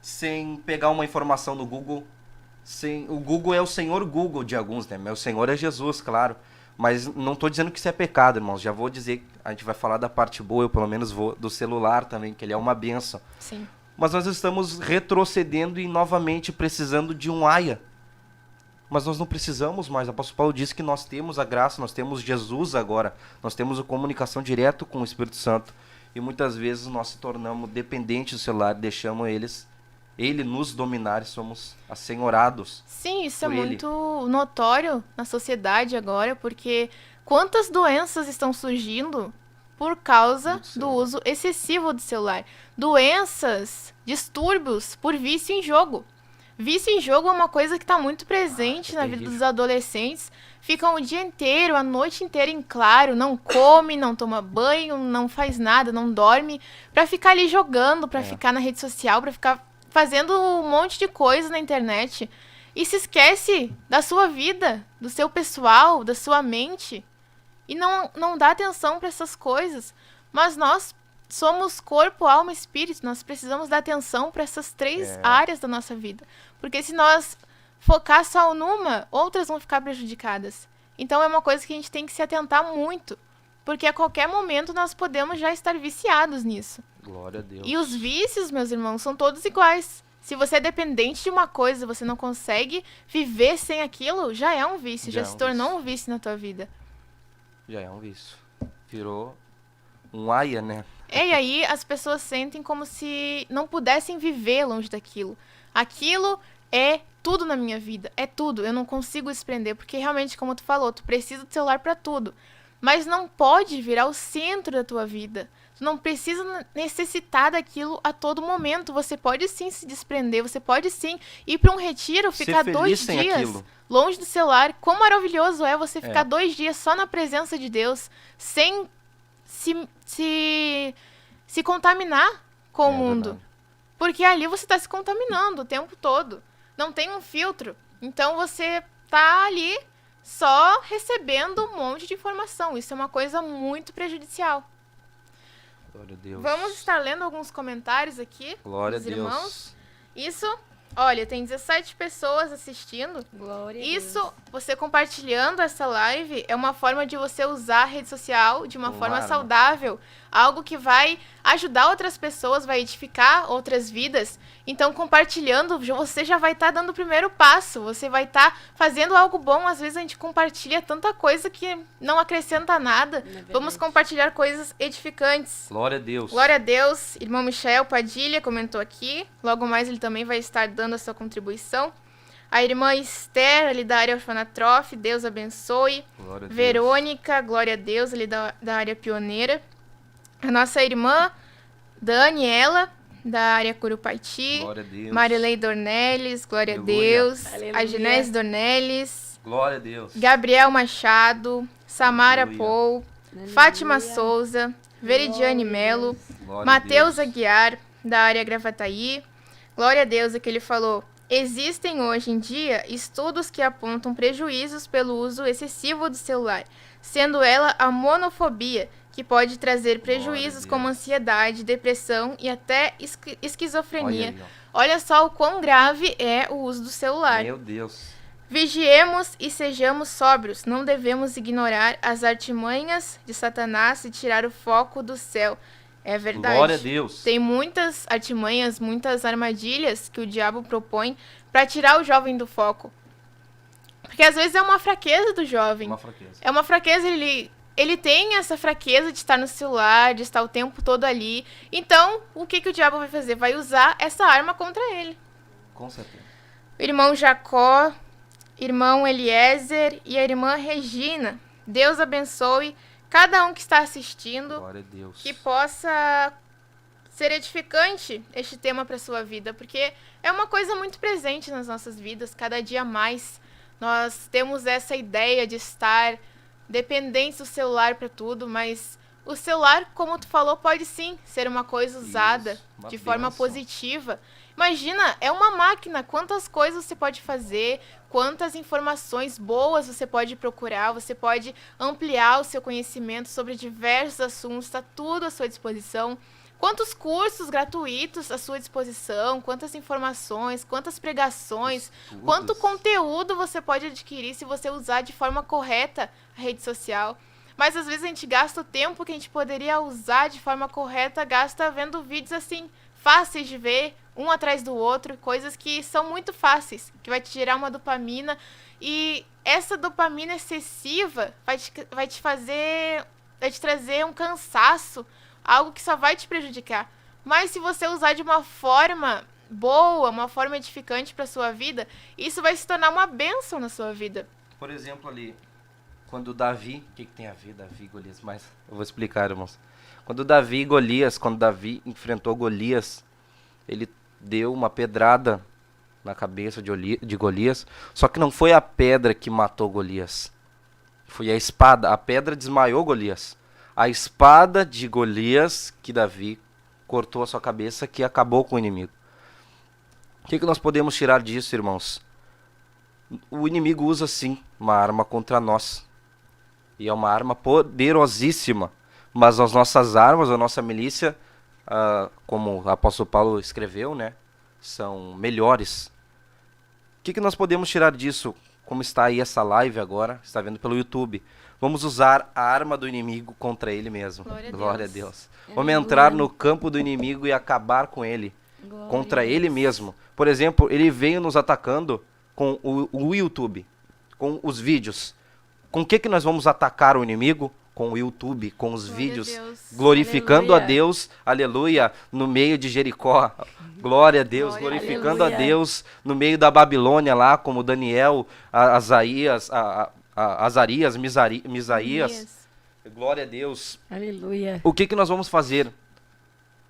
sem pegar uma informação no Google. O Google é o senhor Google de alguns, né? Meu senhor é Jesus, claro. Mas não estou dizendo que isso é pecado, irmãos. Já vou dizer, a gente vai falar da parte boa, eu pelo menos vou, do celular também, que ele é uma bênção. Sim. Mas nós estamos retrocedendo e novamente precisando de um aia. Mas nós não precisamos mais. O apóstolo Paulo disse que nós temos a graça, nós temos Jesus agora. Nós temos a comunicação direto com o Espírito Santo. E muitas vezes nós se tornamos dependentes do celular, deixamos ele nos dominar e somos assenhorados. Sim, isso é por ele. muito notório na sociedade agora, porque quantas doenças estão surgindo por causa do uso excessivo do celular. Doenças, distúrbios por vício em jogo. Vício em jogo é uma coisa que está muito presente na vida dos adolescentes. Ficam o dia inteiro, a noite inteira em claro, não come, não toma banho, não faz nada, não dorme, pra ficar ali jogando, pra ficar na rede social, pra ficar fazendo um monte de coisa na internet. E se esquece da sua vida, do seu pessoal, da sua mente. E não dá atenção pra essas coisas. Mas nós somos corpo, alma e espírito. Nós precisamos dar atenção para essas três áreas da nossa vida. Porque se nós focar só numa, outras vão ficar prejudicadas. Então é uma coisa que a gente tem que se atentar muito. Porque a qualquer momento nós podemos já estar viciados nisso. Glória a Deus. E os vícios, meus irmãos, são todos iguais. Se você é dependente de uma coisa, você não consegue viver sem aquilo, já é um vício. Já se tornou um vício na tua vida. Já é um vício. Virou um aia, né? E aí as pessoas sentem como se não pudessem viver longe daquilo. Aquilo é tudo na minha vida, é tudo. Eu não consigo desprender, porque realmente, como tu falou, tu precisa do celular pra tudo. Mas não pode virar o centro da tua vida. Tu não precisa necessitar daquilo a todo momento. Você pode sim se desprender, você pode sim ir pra um retiro, ficar 2 dias longe do celular. Quão maravilhoso é você ficar 2 dias só na presença de Deus, sem se contaminar com o mundo. Verdade. Porque ali você está se contaminando o tempo todo. Não tem um filtro. Então você tá ali só recebendo um monte de informação. Isso é uma coisa muito prejudicial. Glória a Deus. Vamos estar lendo alguns comentários aqui Glória a dos Deus. irmãos. Isso, olha, tem 17 pessoas assistindo. Glória a Isso, Deus. você compartilhando essa live é uma forma de você usar a rede social de uma forma arma. saudável. Algo que vai ajudar outras pessoas, vai edificar outras vidas. Então, compartilhando, você já vai estar dando o primeiro passo. Você vai estar fazendo algo bom. Às vezes a gente compartilha tanta coisa que não acrescenta nada. Vamos compartilhar coisas edificantes. Glória a Deus. Glória a Deus. Irmão Michel Padilha comentou aqui. Logo mais ele também vai estar dando a sua contribuição. A irmã Esther, ali da área orfanatrofe, Deus abençoe. Glória a Deus. Verônica, glória a Deus, ali da área pioneira. A nossa irmã Daniela, da área Curupaiti. Glória a Deus. Marilei Dornelles, glória a Aleluia. Deus. Aleluia. A Genese Dornelles. Glória a Deus. Gabriel Machado. Samara Aleluia. Paul. Aleluia. Fátima Souza. Veridiane Melo. Glória a Mateus Deus. Aguiar, da área Gravataí. Glória a Deus, é que ele falou. Existem hoje em dia estudos que apontam prejuízos pelo uso excessivo do celular, sendo ela a monofobia, que pode trazer prejuízos Deus. como ansiedade, depressão e até esquizofrenia. Olha aí, ó. Olha só o quão grave é o uso do celular. Meu Deus. Vigiemos e sejamos sóbrios. Não devemos ignorar as artimanhas de Satanás e tirar o foco do céu. É verdade. Glória a Deus. Tem muitas artimanhas, muitas armadilhas que o diabo propõe para tirar o jovem do foco. Porque às vezes é uma fraqueza do jovem. Uma fraqueza. É uma fraqueza, ele tem essa fraqueza de estar no celular, de estar o tempo todo ali. Então, o que o diabo vai fazer? Vai usar essa arma contra ele. Com certeza. O irmão Jacó, irmão Eliezer e a irmã Regina. Deus abençoe cada um que está assistindo. Glória a Deus. Que possa ser edificante este tema para sua vida, porque é uma coisa muito presente nas nossas vidas, cada dia mais. Nós temos essa ideia de estar dependentes do celular para tudo, mas o celular, como tu falou, pode sim ser uma coisa usada Isso, uma de forma bênção. positiva. Imagina, é uma máquina, quantas coisas você pode fazer, quantas informações boas você pode procurar, você pode ampliar o seu conhecimento sobre diversos assuntos, está tudo à sua disposição. Quantos cursos gratuitos à sua disposição, quantas informações, quantas pregações, Estudos. quanto conteúdo você pode adquirir se você usar de forma correta a rede social. Mas às vezes a gente gasta o tempo que a gente poderia usar de forma correta, gasta vendo vídeos assim, fáceis de ver, um atrás do outro, coisas que são muito fáceis, que vai te gerar uma dopamina. E essa dopamina excessiva vai te trazer um cansaço, algo que só vai te prejudicar. Mas se você usar de uma forma boa, uma forma edificante para sua vida, isso vai se tornar uma bênção na sua vida. Por exemplo, ali, quando Davi... O que tem a ver Davi e Golias? Mas eu vou explicar, irmãos. Quando Davi enfrentou Golias, ele deu uma pedrada na cabeça de Golias, só que não foi a pedra que matou Golias. Foi a espada. A pedra desmaiou Golias. A espada de Golias, que Davi cortou a sua cabeça, que acabou com o inimigo. O que nós podemos tirar disso, irmãos? O inimigo usa sim uma arma contra nós. E é uma arma poderosíssima. Mas as nossas armas, a nossa milícia, como o apóstolo Paulo escreveu, né, são melhores. O que nós podemos tirar disso? Como está aí essa live agora, está vendo pelo YouTube. Vamos usar a arma do inimigo contra ele mesmo. Glória a Deus. Vamos entrar no campo do inimigo e acabar com ele. Contra ele mesmo. Por exemplo, ele veio nos atacando com o YouTube, com os vídeos. Com o que nós vamos atacar o inimigo? Com o YouTube, com os vídeos, glorificando a Deus, aleluia, no meio de Jericó. Glória a Deus, glorificando a Deus no meio da Babilônia lá, como Daniel, Azarias, Misaías. Glória a Deus. Aleluia. O que nós vamos fazer?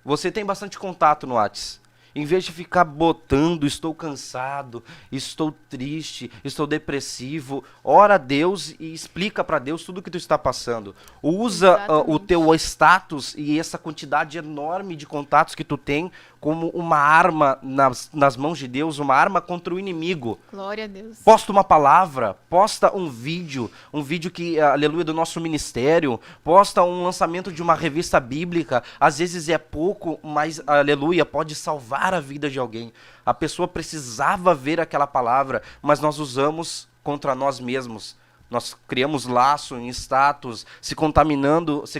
Você tem bastante contato no WhatsApp. Em vez de ficar botando, estou cansado, estou triste, estou depressivo, ora a Deus e explica para Deus tudo o que tu está passando. Usa o teu status e essa quantidade enorme de contatos que tu tem como uma arma nas mãos de Deus, uma arma contra o inimigo. Glória a Deus. Posta uma palavra, posta um vídeo que, aleluia, do nosso ministério, posta um lançamento de uma revista bíblica, às vezes é pouco, mas, aleluia, pode salvar a vida de alguém. A pessoa precisava ver aquela palavra, mas nós usamos contra nós mesmos. Nós criamos laço em status, se contaminamos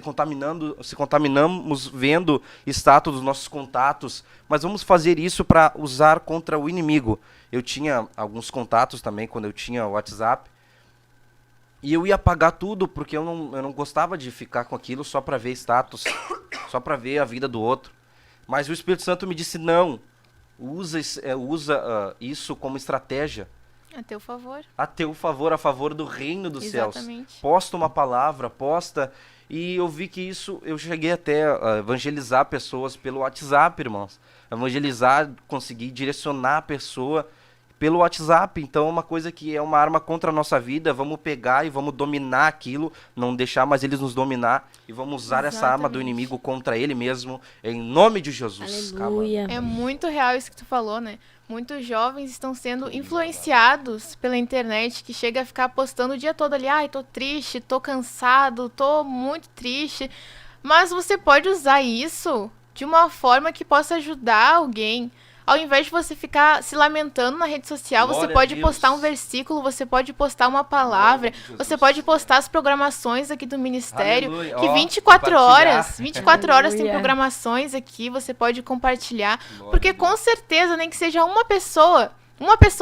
vendo status dos nossos contatos, mas vamos fazer isso para usar contra o inimigo. Eu tinha alguns contatos também quando eu tinha o WhatsApp, e eu ia apagar tudo porque eu não gostava de ficar com aquilo só para ver status, só para ver a vida do outro. Mas o Espírito Santo me disse, não, usa isso como estratégia. A teu favor. A teu favor, a favor do reino dos Exatamente. céus. Posta uma palavra, posta. E eu vi que isso, eu cheguei até a evangelizar pessoas pelo WhatsApp, irmãos. Evangelizar, conseguir direcionar a pessoa pelo WhatsApp. Então é uma coisa que é uma arma contra a nossa vida. Vamos pegar e vamos dominar aquilo, não deixar mais eles nos dominar. E vamos usar essa arma do inimigo contra ele mesmo, em nome de Jesus. Aleluia. É muito real isso que tu falou, né? Muitos jovens estão sendo influenciados pela internet, que chega a ficar postando o dia todo ali, ai, tô triste, tô cansado, tô muito triste. Mas você pode usar isso de uma forma que possa ajudar alguém. Ao invés de você ficar se lamentando na rede social, Glória você pode a Deus. postar um versículo, você pode postar uma palavra, você pode postar as programações aqui do ministério, Aleluia. que Ó, 24 horas tem Aleluia. programações aqui, você pode compartilhar, Glória porque a Deus. com certeza, nem que seja uma pessoa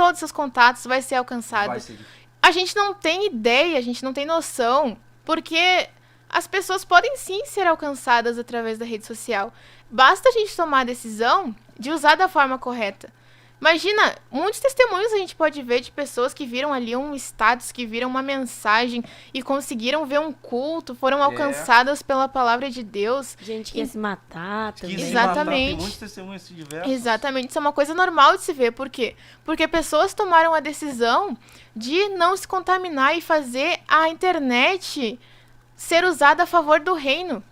dos seus contatos vai ser alcançada. Vai ser. A gente não tem ideia, a gente não tem noção, porque as pessoas podem sim ser alcançadas através da rede social. Basta a gente tomar a decisão de usar da forma correta. Imagina, muitos testemunhos a gente pode ver de pessoas que viram ali um status, que viram uma mensagem e conseguiram ver um culto, foram alcançadas pela palavra de Deus. Gente que ia se matar também. Exatamente. Tem muitos testemunhos diversos. Exatamente, isso é uma coisa normal de se ver. Por quê? Porque pessoas tomaram a decisão de não se contaminar e fazer a internet ser usada a favor do reino.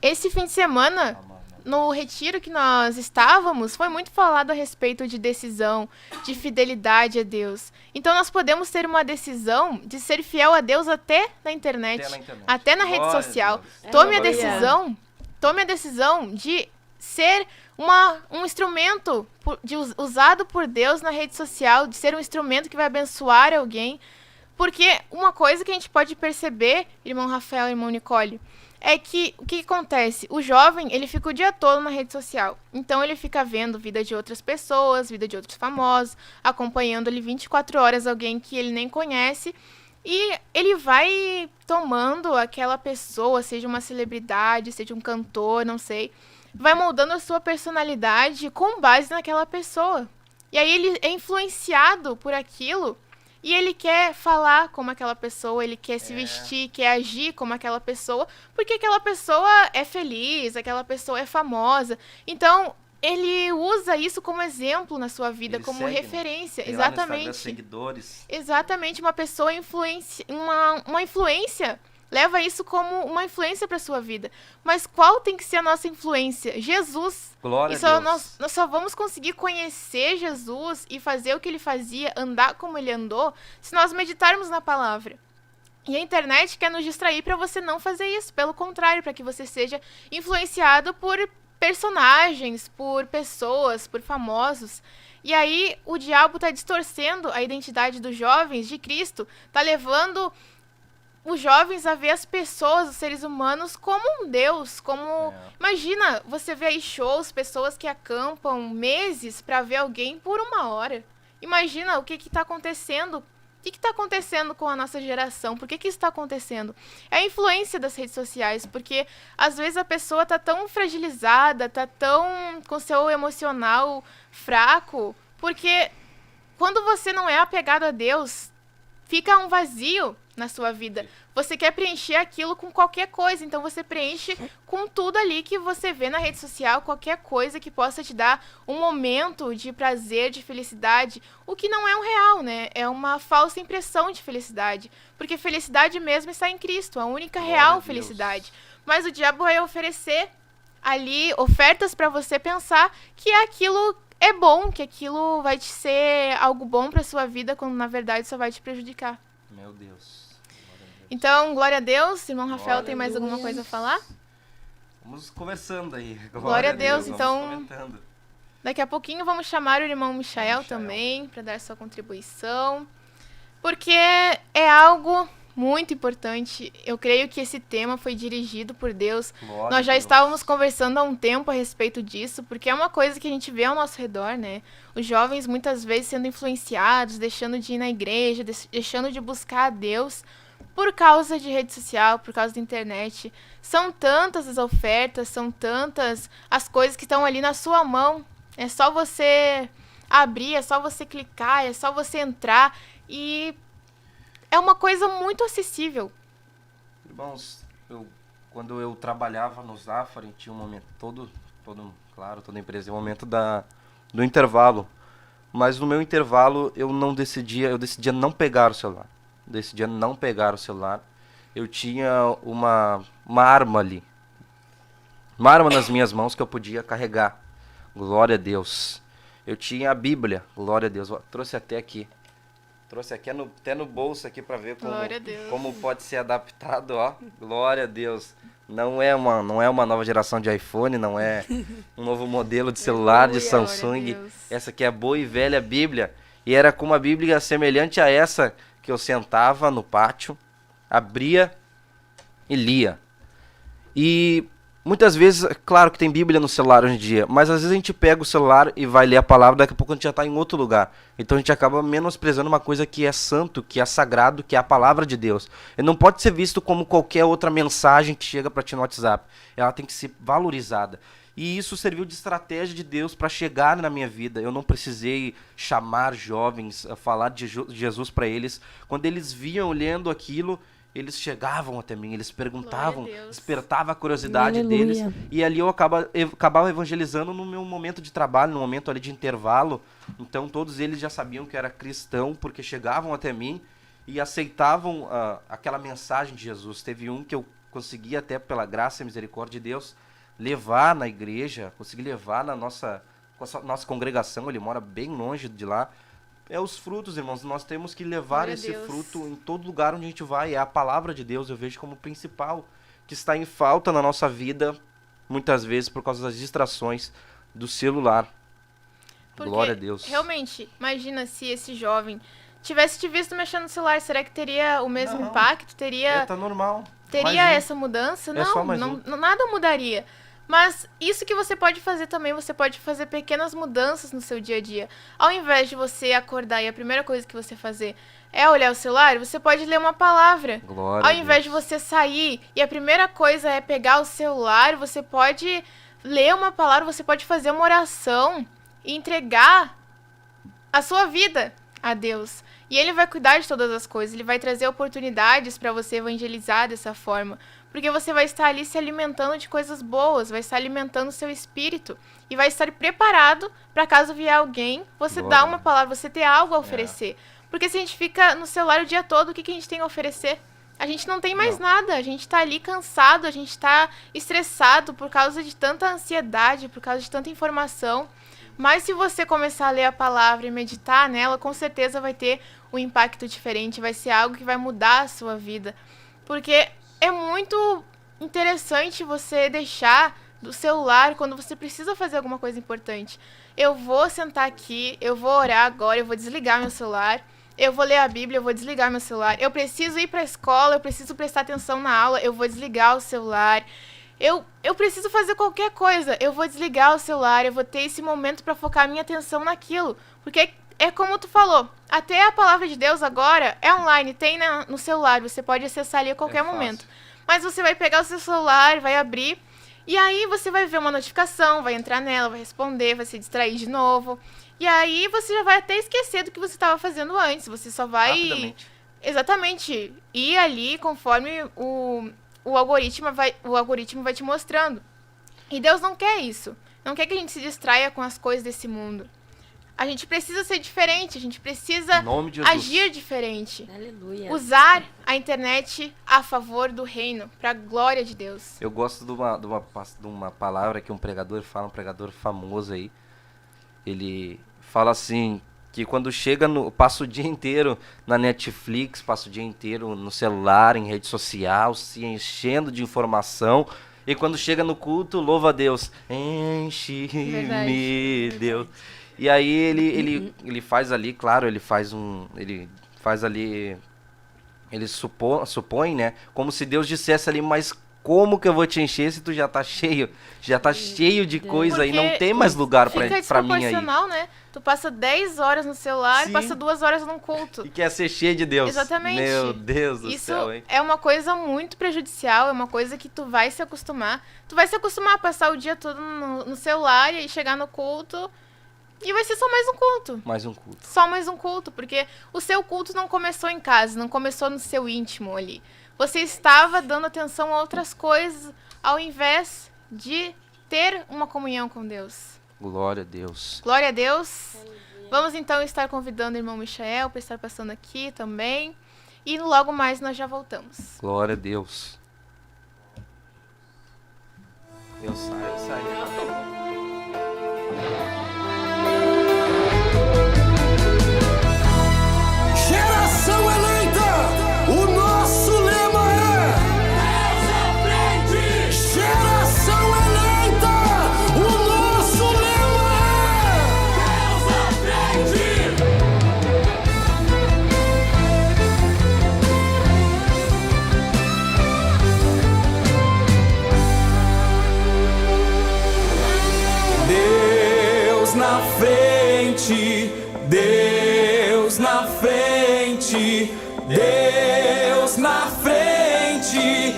Esse fim de semana, no retiro que nós estávamos, foi muito falado a respeito de decisão, de fidelidade a Deus. Então nós podemos ter uma decisão de ser fiel a Deus até na internet, até na rede Glória a social. Deus. Tome a decisão de ser um instrumento usado por Deus na rede social, de ser um instrumento que vai abençoar alguém. Porque uma coisa que a gente pode perceber, irmão Rafael e irmão Nicole, é que o que acontece? O jovem, ele fica o dia todo na rede social. Então ele fica vendo vida de outras pessoas, vida de outros famosos, acompanhando ali 24 horas alguém que ele nem conhece. E ele vai tomando aquela pessoa, seja uma celebridade, seja um cantor, não sei, vai moldando a sua personalidade com base naquela pessoa. E aí ele é influenciado por aquilo e ele quer falar como aquela pessoa, ele quer se vestir, quer agir como aquela pessoa, porque aquela pessoa é feliz, aquela pessoa é famosa. Então, ele usa isso como exemplo na sua vida, Ele como segue, referência. Tem lá no Instagram Exatamente. seguidores. Exatamente, uma pessoa uma influência. Leva isso como uma influência para sua vida. Mas qual tem que ser a nossa influência? Jesus. Glória E a Deus. nós só vamos conseguir conhecer Jesus e fazer o que ele fazia, andar como ele andou, se nós meditarmos na palavra. E a internet quer nos distrair para você não fazer isso. Pelo contrário, para que você seja influenciado por personagens, por pessoas, por famosos. E aí o diabo está distorcendo a identidade dos jovens de Cristo, está levando os jovens a ver as pessoas, os seres humanos, como um Deus, como... Imagina, você vê aí shows, pessoas que acampam meses para ver alguém por 1 hora. Imagina o que está acontecendo. O que está acontecendo com a nossa geração? Por que isso está acontecendo? É a influência das redes sociais, porque às vezes a pessoa está tão fragilizada, está tão com seu emocional fraco, porque quando você não é apegado a Deus, fica um vazio na sua vida. Você quer preencher aquilo com qualquer coisa, então você preenche com tudo ali que você vê na rede social, qualquer coisa que possa te dar um momento de prazer, de felicidade, o que não é um real, né? É uma falsa impressão de felicidade, porque felicidade mesmo está em Cristo, a única real felicidade. Mas o diabo vai oferecer ali ofertas para você pensar que aquilo é bom, que aquilo vai te ser algo bom para sua vida, quando na verdade só vai te prejudicar. Meu Deus. Então, glória a Deus. Irmão Rafael, tem mais alguma coisa a falar? Vamos conversando aí. Glória a Deus, vamos então- comentando. Daqui a pouquinho vamos chamar o irmão Michael também para dar sua contribuição, porque é algo muito importante. Eu creio que esse tema foi dirigido por Deus. Glória a Nós já Deus. estávamos conversando há um tempo a respeito disso, porque é uma coisa que a gente vê ao nosso redor, né? Os jovens muitas vezes sendo influenciados, deixando de ir na igreja, deixando de buscar a Deus por causa de rede social, por causa da internet. São tantas as ofertas, são tantas as coisas que estão ali na sua mão. É só você abrir, é só você clicar, é só você entrar e é uma coisa muito acessível. Irmãos, quando eu trabalhava no Zafari, tinha um momento, claro, toda empresa tem um momento do intervalo. Mas no meu intervalo eu decidia não pegar o celular. Eu tinha uma arma ali. Uma arma nas minhas mãos que eu podia carregar. Glória a Deus. Eu tinha a Bíblia. Glória a Deus. Ó, trouxe até aqui. Até no bolso aqui para ver Glória a Deus. como pode ser adaptado, ó. Glória a Deus. Não é uma nova geração de iPhone, não é um novo modelo de celular de Glória a Samsung. Deus. Essa aqui é a boa e velha Bíblia. E era com uma Bíblia semelhante a essa que eu sentava no pátio, abria e lia. E muitas vezes, claro que tem Bíblia no celular hoje em dia, mas às vezes a gente pega o celular e vai ler a palavra, daqui a pouco a gente já está em outro lugar. Então a gente acaba menosprezando uma coisa que é santo, que é sagrado, que é a palavra de Deus. E não pode ser visto como qualquer outra mensagem que chega para ti no WhatsApp. Ela tem que ser valorizada. E isso serviu de estratégia de Deus para chegar na minha vida. Eu não precisei chamar jovens, falar de Jesus para eles. Quando eles viam olhando aquilo, eles chegavam até mim, eles perguntavam, Glória a Deus. despertava a curiosidade Aleluia. deles. E ali eu acabava evangelizando no meu momento de trabalho, no momento ali de intervalo. Então todos eles já sabiam que eu era cristão, porque chegavam até mim e aceitavam aquela mensagem de Jesus. Teve um que eu consegui, até pela graça e misericórdia de Deus, levar na igreja, consegui levar na nossa congregação. Ele mora bem longe de lá. É os frutos, irmãos. Nós temos que levar Glória a esse Deus. fruto em todo lugar onde a gente vai. É a palavra de Deus, eu vejo como principal, que está em falta na nossa vida, muitas vezes por causa das distrações do celular. Porque, Glória a Deus. realmente, imagina se esse jovem tivesse te visto mexendo no celular, será que teria o mesmo Não. impacto? Teria Tá normal. Teria Mais um. essa mudança? É só mais Nada mudaria. Mas isso que você pode fazer também, você pode fazer pequenas mudanças no seu dia a dia. Ao invés de você acordar e a primeira coisa que você fazer é olhar o celular, você pode ler uma palavra. Glória Ao a invés de Deus. você sair e a primeira coisa é pegar o celular, você pode ler uma palavra, você pode fazer uma oração e entregar a sua vida a Deus. E Ele vai cuidar de todas as coisas, Ele vai trazer oportunidades para você evangelizar dessa forma. Porque você vai estar ali se alimentando de coisas boas, vai estar alimentando o seu espírito e vai estar preparado para caso vier alguém, você Glória. dar uma palavra, você ter algo a oferecer. Porque se a gente fica no celular o dia todo, o que a gente tem a oferecer? A gente não tem mais nada, a gente tá ali cansado, a gente tá estressado por causa de tanta ansiedade, por causa de tanta informação. Mas se você começar a ler a palavra e meditar nela, com certeza vai ter um impacto diferente, vai ser algo que vai mudar a sua vida. Porque é muito interessante você deixar do celular quando você precisa fazer alguma coisa importante. Eu vou sentar aqui, eu vou orar agora, eu vou desligar meu celular, eu vou ler a Bíblia, eu vou desligar meu celular. Eu preciso ir para a escola, eu preciso prestar atenção na aula, eu vou desligar o celular. Eu preciso fazer qualquer coisa, eu vou desligar o celular, eu vou ter esse momento para focar a minha atenção naquilo. Porque é como tu falou, até a palavra de Deus agora é online, tem no celular, você pode acessar ali a qualquer fácil. momento. Mas você vai pegar o seu celular, vai abrir, e aí você vai ver uma notificação, vai entrar nela, vai responder, vai se distrair de novo. E aí você já vai até esquecer do que você estava fazendo antes, você só vai... Rapidamente. Exatamente, ir ali conforme o algoritmo vai te mostrando. E Deus não quer isso. Não quer que a gente se distraia com as coisas desse mundo. A gente precisa ser diferente, a gente precisa Em nome de Jesus. agir diferente. Aleluia. Usar a internet a favor do reino, para a glória de Deus. Eu gosto de uma palavra que um pregador fala, um pregador famoso aí. Ele fala assim, que quando passa o dia inteiro na Netflix, passa o dia inteiro no celular, em rede social, se enchendo de informação. E quando chega no culto, louva a Deus. Enche-me, Verdade. Deus. E aí ele faz ali, claro, ele supõe, né, como se Deus dissesse ali, mas como que eu vou te encher se tu já tá cheio de coisa aí, não Porque tem mais lugar Fica pra mim aí. desproporcional, né? Tu passa 10 horas no celular Sim. e passa 2 horas num culto. E quer ser cheio de Deus. Exatamente. Meu Deus do Isso céu, hein? é uma coisa muito prejudicial, é uma coisa que tu vai se acostumar. Tu vai se acostumar a passar o dia todo no celular e aí chegar no culto e vai ser só mais um culto. Mais um culto. Só mais um culto, porque o seu culto não começou em casa, não começou no seu íntimo ali. Você estava dando atenção a outras coisas ao invés de ter uma comunhão com Deus. Glória a Deus. Glória a Deus. Vamos então estar convidando o irmão Michael para estar passando aqui também. E logo mais nós já voltamos. Glória a Deus. Eu saio. Geração eleita, o nosso lema é Deus à frente. Geração eleita, o nosso lema é Deus à frente. Deus na frente, Deus na frente, Deus na frente,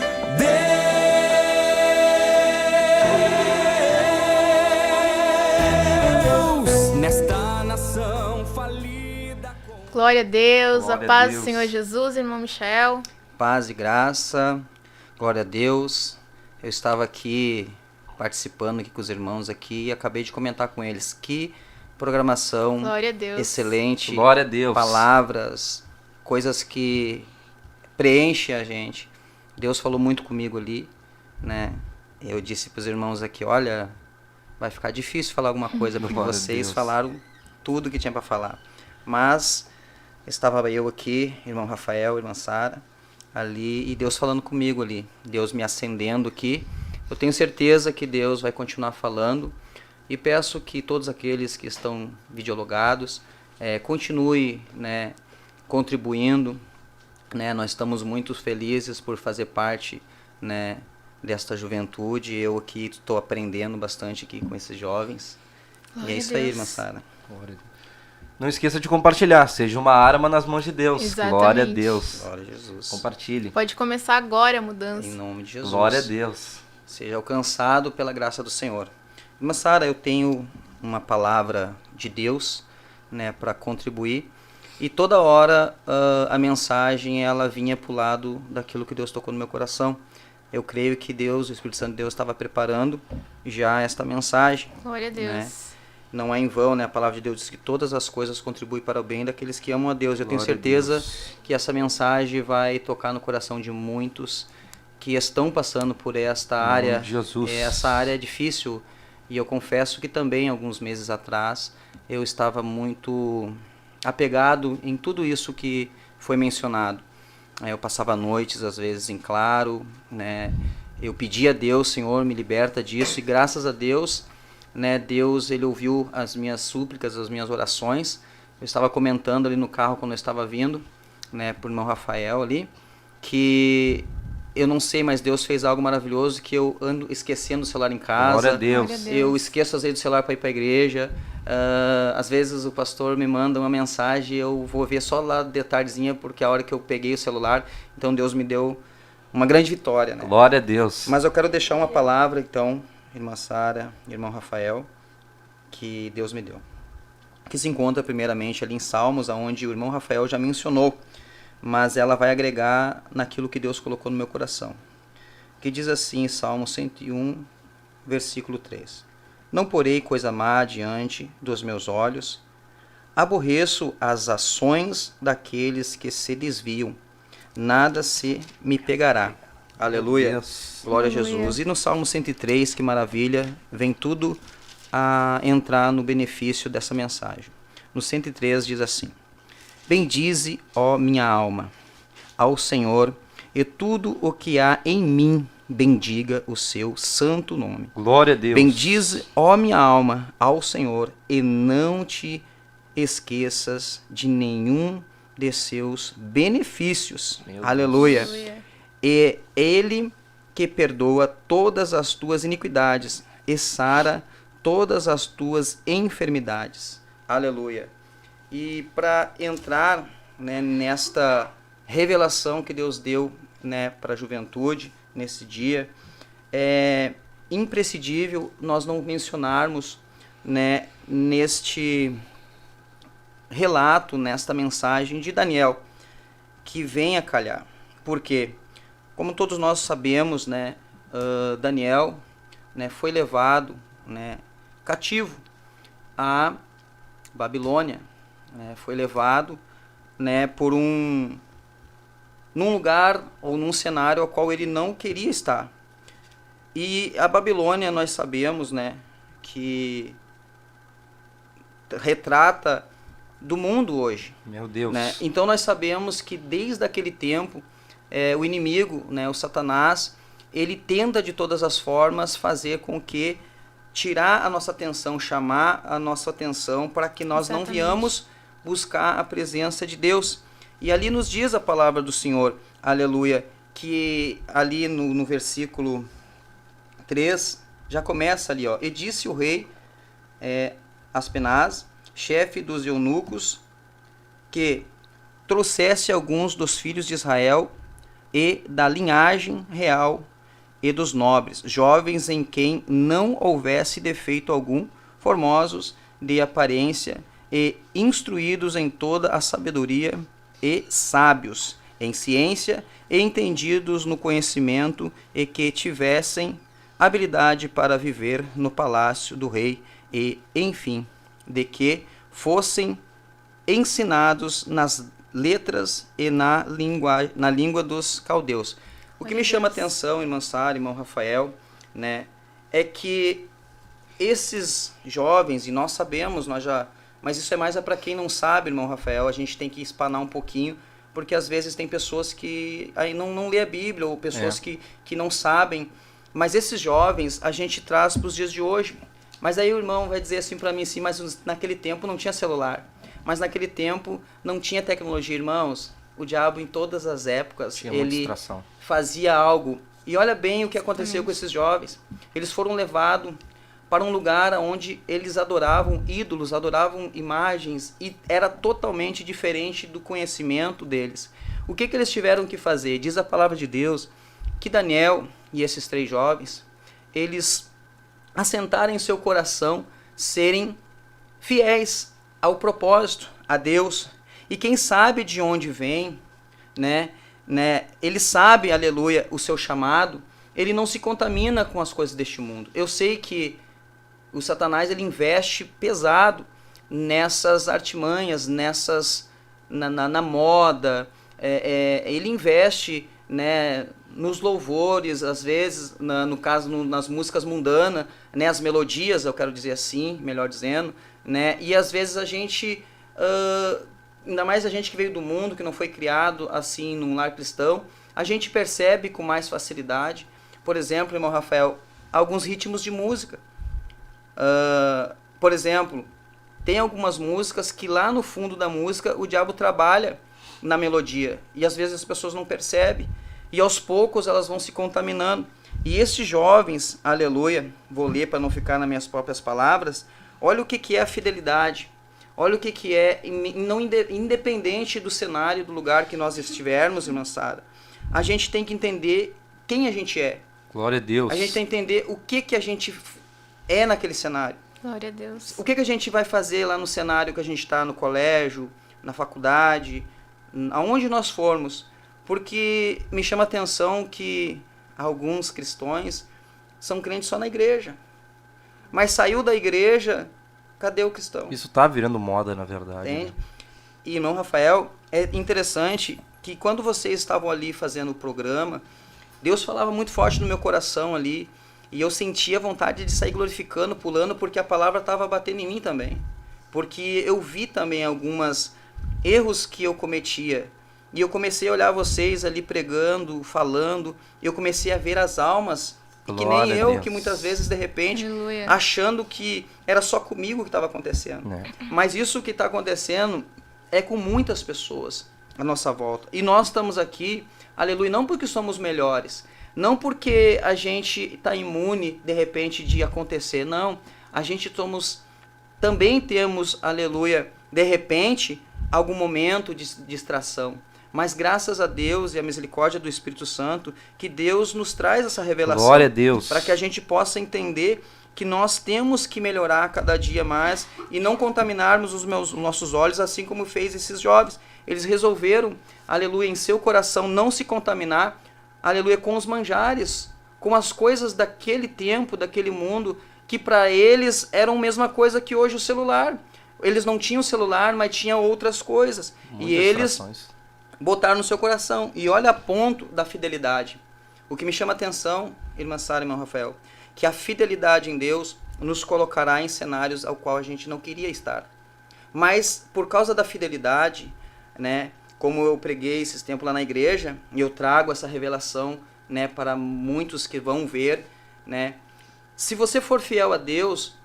Glória a Deus, Glória a a paz Deus. do Senhor Jesus, irmão Michel. Paz e graça, glória a Deus. Eu estava aqui participando aqui com os irmãos aqui e acabei de comentar com eles. Que programação Glória a Deus. excelente, Glória a Deus. palavras, coisas que preenchem a gente. Deus falou muito comigo ali, né? Eu disse para os irmãos aqui, olha, vai ficar difícil falar alguma coisa porque Glória a vocês Deus. falaram tudo que tinha para falar. Mas estava eu aqui, irmão Rafael, irmã Sara, ali, e Deus falando comigo ali, Deus me acendendo aqui. Eu tenho certeza que Deus vai continuar falando e peço que todos aqueles que estão videologados continue, né, contribuindo, né? Nós estamos muito felizes por fazer parte, né, desta juventude. Eu aqui estou aprendendo bastante aqui com esses jovens. Glória E é a isso aí, Deus. irmã Sara. Glória a Deus. Não esqueça de compartilhar, seja uma arma nas mãos de Deus. Exatamente. Glória a Deus. Glória a Jesus. Compartilhe. Pode começar agora a mudança. Em nome de Jesus. Glória a Deus. Seja alcançado pela graça do Senhor. Irmã Sara, eu tenho uma palavra de Deus, né, para contribuir. E toda hora a mensagem ela vinha para o lado daquilo que Deus tocou no meu coração. Eu creio que Deus, o Espírito Santo de Deus, estava preparando já esta mensagem. Glória a Deus. Né? Não é em vão, né? A palavra de Deus diz que todas as coisas contribuem para o bem daqueles que amam a Deus. Eu tenho Glória a certeza Deus. que essa mensagem vai tocar no coração de muitos que estão passando por esta Em nome área. de Jesus. Essa área é difícil e eu confesso que também, alguns meses atrás, eu estava muito apegado em tudo isso que foi mencionado. Eu passava noites, às vezes, em claro, né? Eu pedia a Deus, Senhor, me liberta disso, e graças a Deus, né, Deus, Ele ouviu as minhas súplicas, as minhas orações. Eu estava comentando ali no carro quando eu estava vindo, né, pro irmão Rafael ali, que eu não sei, mas Deus fez algo maravilhoso, que eu ando esquecendo o celular em casa. Glória a Deus. Glória a Deus. Eu esqueço às vezes do celular para ir para a igreja. Às vezes o pastor me manda uma mensagem e eu vou ver só lá de tardezinha, porque é a hora que eu peguei o celular. Então Deus me deu uma grande vitória, né? Glória a Deus. Mas eu quero deixar uma palavra, então, irmã Sara, irmão Rafael, que Deus me deu. Que se encontra primeiramente ali em Salmos, onde o irmão Rafael já mencionou, mas ela vai agregar naquilo que Deus colocou no meu coração. Que diz assim, Salmo 101, versículo 3. Não porei coisa má diante dos meus olhos, aborreço as ações daqueles que se desviam, nada se me pegará. Aleluia. Deus. Glória a Aleluia. Jesus. E no Salmo 103, que maravilha, vem tudo a entrar no benefício dessa mensagem. No 103 diz assim: Bendize, ó minha alma, ao Senhor, e tudo o que há em mim bendiga o seu santo nome. Glória a Deus. Bendize, ó minha alma, ao Senhor, e não te esqueças de nenhum de seus benefícios. Meu Aleluia. Aleluia. E Ele que perdoa todas as tuas iniquidades e sara todas as tuas enfermidades. Aleluia. E para entrar, né, nesta revelação que Deus deu, né, para a juventude nesse dia, é imprescindível nós não mencionarmos, né, neste relato, nesta mensagem de Daniel, que vem a calhar. Por quê? Como todos nós sabemos, né, Daniel, né, foi levado, né, cativo à Babilônia, né, foi levado, né, por num lugar ou num cenário ao qual ele não queria estar. E a Babilônia, nós sabemos, né, que retrata do mundo hoje. Meu Deus. Né? Então nós sabemos que desde aquele tempo o inimigo, né, o Satanás, ele tenta de todas as formas fazer com que tirar a nossa atenção, chamar a nossa atenção para que nós não Exatamente. viemos buscar a presença de Deus. E ali nos diz a palavra do Senhor, aleluia, que ali no versículo 3 já começa ali, ó, e disse o rei Aspenaz, chefe dos eunucos, que trouxesse alguns dos filhos de Israel e da linhagem real e dos nobres, jovens em quem não houvesse defeito algum, formosos de aparência e instruídos em toda a sabedoria, e sábios em ciência, e entendidos no conhecimento, e que tivessem habilidade para viver no palácio do rei, e, enfim, de que fossem ensinados nas letras e na língua dos caldeus. O que me chama a atenção, irmã Sara, irmão Rafael, né, é que esses jovens, e nós sabemos, mas isso é mais para quem não sabe, irmão Rafael, a gente tem que espanar um pouquinho, porque às vezes tem pessoas que aí não lê a Bíblia, ou pessoas que não sabem, mas esses jovens a gente traz para os dias de hoje. Mas aí o irmão vai dizer assim para mim, sim, mas naquele tempo não tinha celular, mas naquele tempo não tinha tecnologia, irmãos. O diabo em todas as épocas, Tinha muita ele distração. fazia algo. E olha bem o que aconteceu com esses jovens. Eles foram levados para um lugar onde eles adoravam ídolos, adoravam imagens, e era totalmente diferente do conhecimento deles. O que eles tiveram que fazer? Diz a palavra de Deus que Daniel e esses 3 jovens, eles assentaram em seu coração serem fiéis ao propósito, a Deus. E quem sabe de onde vem, ele sabe, aleluia, o seu chamado, ele não se contamina com as coisas deste mundo. Eu sei que o Satanás, ele investe pesado nessas artimanhas, na moda, ele investe, né, nos louvores, às vezes, no caso, nas músicas mundanas, né, as melodias, eu quero dizer assim, melhor dizendo, né, e às vezes a gente, ainda mais a gente que veio do mundo, que não foi criado assim num lar cristão, a gente percebe com mais facilidade, por exemplo, irmão Rafael, alguns ritmos de música. Por exemplo, tem algumas músicas que lá no fundo da música o diabo trabalha na melodia, e às vezes as pessoas não percebem, e aos poucos elas vão se contaminando. E esses jovens, aleluia, vou ler para não ficar nas minhas próprias palavras, olha o que é a fidelidade, olha o que é, independente do cenário, do lugar que nós estivermos, irmã Sara, a gente tem que entender quem a gente é. Glória a Deus. A gente tem que entender o que a gente é naquele cenário. Glória a Deus. O que a gente vai fazer lá no cenário que a gente está no colégio, na faculdade, aonde nós formos. Porque me chama a atenção que alguns cristãos são crentes só na igreja. Mas saiu da igreja, cadê o cristão? Isso tá virando moda, na verdade. Entende? Né? E, irmão Rafael, é interessante que quando vocês estavam ali fazendo o programa, Deus falava muito forte no meu coração ali, e eu sentia vontade de sair glorificando, pulando, porque a palavra estava batendo em mim também. Porque eu vi também alguns erros que eu cometia. E eu comecei a olhar vocês ali pregando, falando, e eu comecei a ver as almas, e que nem eu, que muitas vezes, de repente, Aleluia. achando que era só comigo que estava acontecendo. Mas isso que está acontecendo é com muitas pessoas à nossa volta. E nós estamos aqui, aleluia, não porque somos melhores, não porque a gente está imune, de repente, de acontecer, não. A gente também temos, aleluia, de repente, algum momento de distração. Mas graças a Deus e a misericórdia do Espírito Santo, que Deus nos traz essa revelação. Glória a Deus. Para que a gente possa entender que nós temos que melhorar cada dia mais e não contaminarmos os nossos olhos, assim como fez esses jovens. Eles resolveram, aleluia, em seu coração não se contaminar, aleluia, com os manjares, com as coisas daquele tempo, daquele mundo, que para eles eram a mesma coisa que hoje o celular. Eles não tinham celular, mas tinham outras coisas. Muitas e eles distrações. botaram no seu coração. E olha a ponto da fidelidade. O que me chama a atenção, irmã Sara e irmão Rafael, que a fidelidade em Deus nos colocará em cenários ao qual a gente não queria estar. Mas por causa da fidelidade, né, como eu preguei esses tempos lá na igreja, e eu trago essa revelação, né, para muitos que vão ver, né, se você for fiel a Deus,